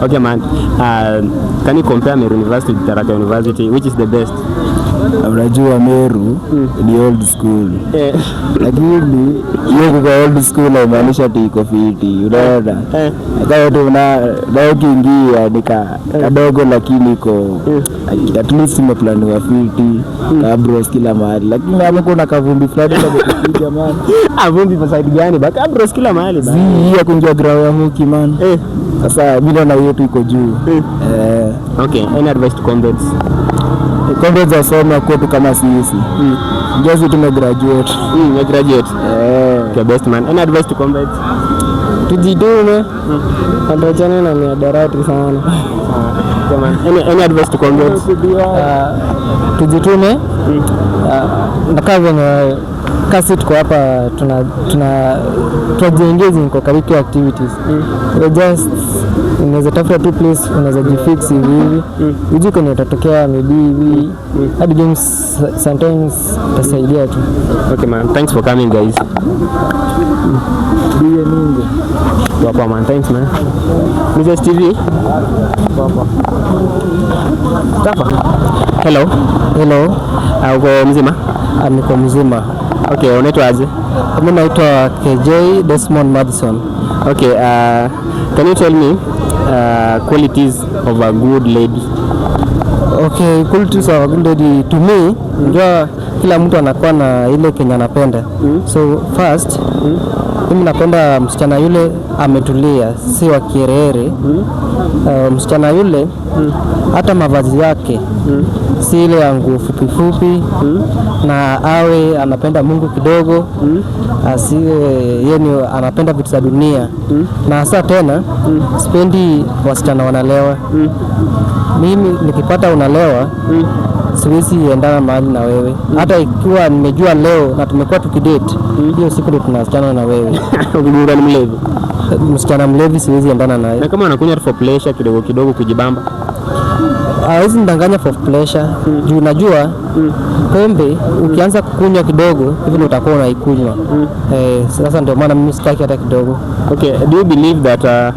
Okay man, can you compare Meru University with Tharaka University? Which is the best? Unajua Meru ni old school. Lakini hiyo kwa old school haimaanishi ati iko fiti. Unaona? Kama tu na ukiingia ni kadogo lakini iko at least imeplaniwa fiti. Kabros kila mahali. Lakini hapo kuna kavumbi fulani kama kupiga man. Vumbi kwa side gani? Baka kabros kila mahali bana. Hii kuingia ground ya Muki man. Sasa mimi naona hiyo tu iko juu. Okay, any advice to comrades? Comrades wasoma kwetu kama sisi. Just tumegraduate. Graduate. Okay, best man. Any advice to comrades? Tujitume. Tuachane na miadarati sana. Okay man. Any advice to comrades? Tujitume. Nakaa venye kasi tuko hapa tunajiengage kwa curricular activities. We just unaweza tafuta tu place unaweza jifix hivi. Ujue kwenye utatokea maybe hivi. Hadi games sometimes tasaidia tu. Okay man, thanks for coming guys. Ndiye Mungu. Wapa man, thanks man. Mrs. TV. Wapa. Hello. Uko mzima? Niko mzima. Okay, unaitwa aje? Mimi naitwa KJ Desmond Madison. Okay, can you tell me qualities of a good lady? Okay, qualities of a good lady to me, unajua kila mtu anakuwa na ile Kenya anapenda. So first, mimi napenda msichana yule ametulia, si wa kierere. Msichana yule hata mavazi yake si ile ya nguo fupi na awe anapenda Mungu kidogo, asiwe yeye anapenda vitu za dunia. Na hasa tena sipendi wasichana wanalewa. Mimi nikipata unalewa siwezi endana mahali na wewe. Hata ikiwa nimejua leo na tumekuwa tukidate, hiyo siku ndio tunasichana na wewe. Ukijua ni mlevi. Msichana mlevi siwezi endana naye. Na kama anakunywa for pleasure kidogo kujibamba. hawezi ndanganya for pleasure. Juu unajua pombe ukianza kukunywa kidogo hivi ndio utakuwa unaikunywa. Sasa ndio maana mimi sitaki hata kidogo. Okay, do you believe that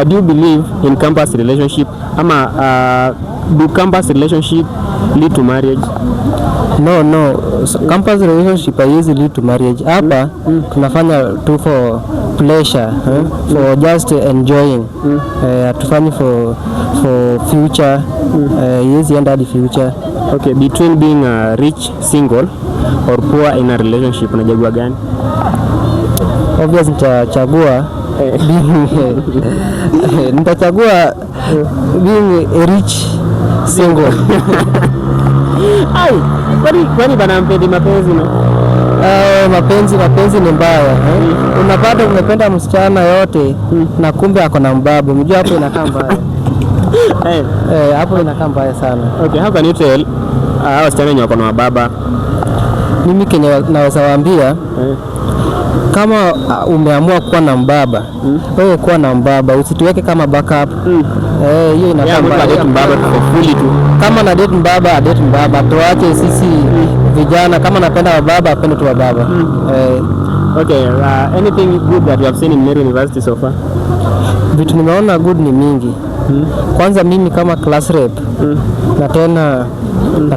do you believe in campus relationship ama do campus relationship lead to marriage? No. So, campus relationship haiwezi lead to marriage. Hapa tunafanya tu for pleasure, for just enjoying. Hatufanyi for future. Haiwezi enda hadi future. Okay, between being a rich single or poor in a relationship unachagua gani? Obviously nitachagua being a rich single. Ai, kwani bana mpendi mapenzi no? Mapenzi ni mbaya. Unapata umependa msichana yote na kumbe ako na mbabu. Unajua hapo inakaa mbaya. Hapo inakaa mbaya sana. Okay, how can you tell wasichana wenye wako na mababa? Mimi kenye naweza waambia kama umeamua kuwa na mbaba, wewe kuwa na mbaba, usituweke kama backup. Hiyo inakaa mbaya. Date mbaba fully tu. Kama na date mbaba, tuache sisi vijana. Kama napenda baba, apende tu baba. Okay, anything good that you have seen in Meru University so far? Vitu nimeona good ni mingi. Kwanza mimi kama class rep na tena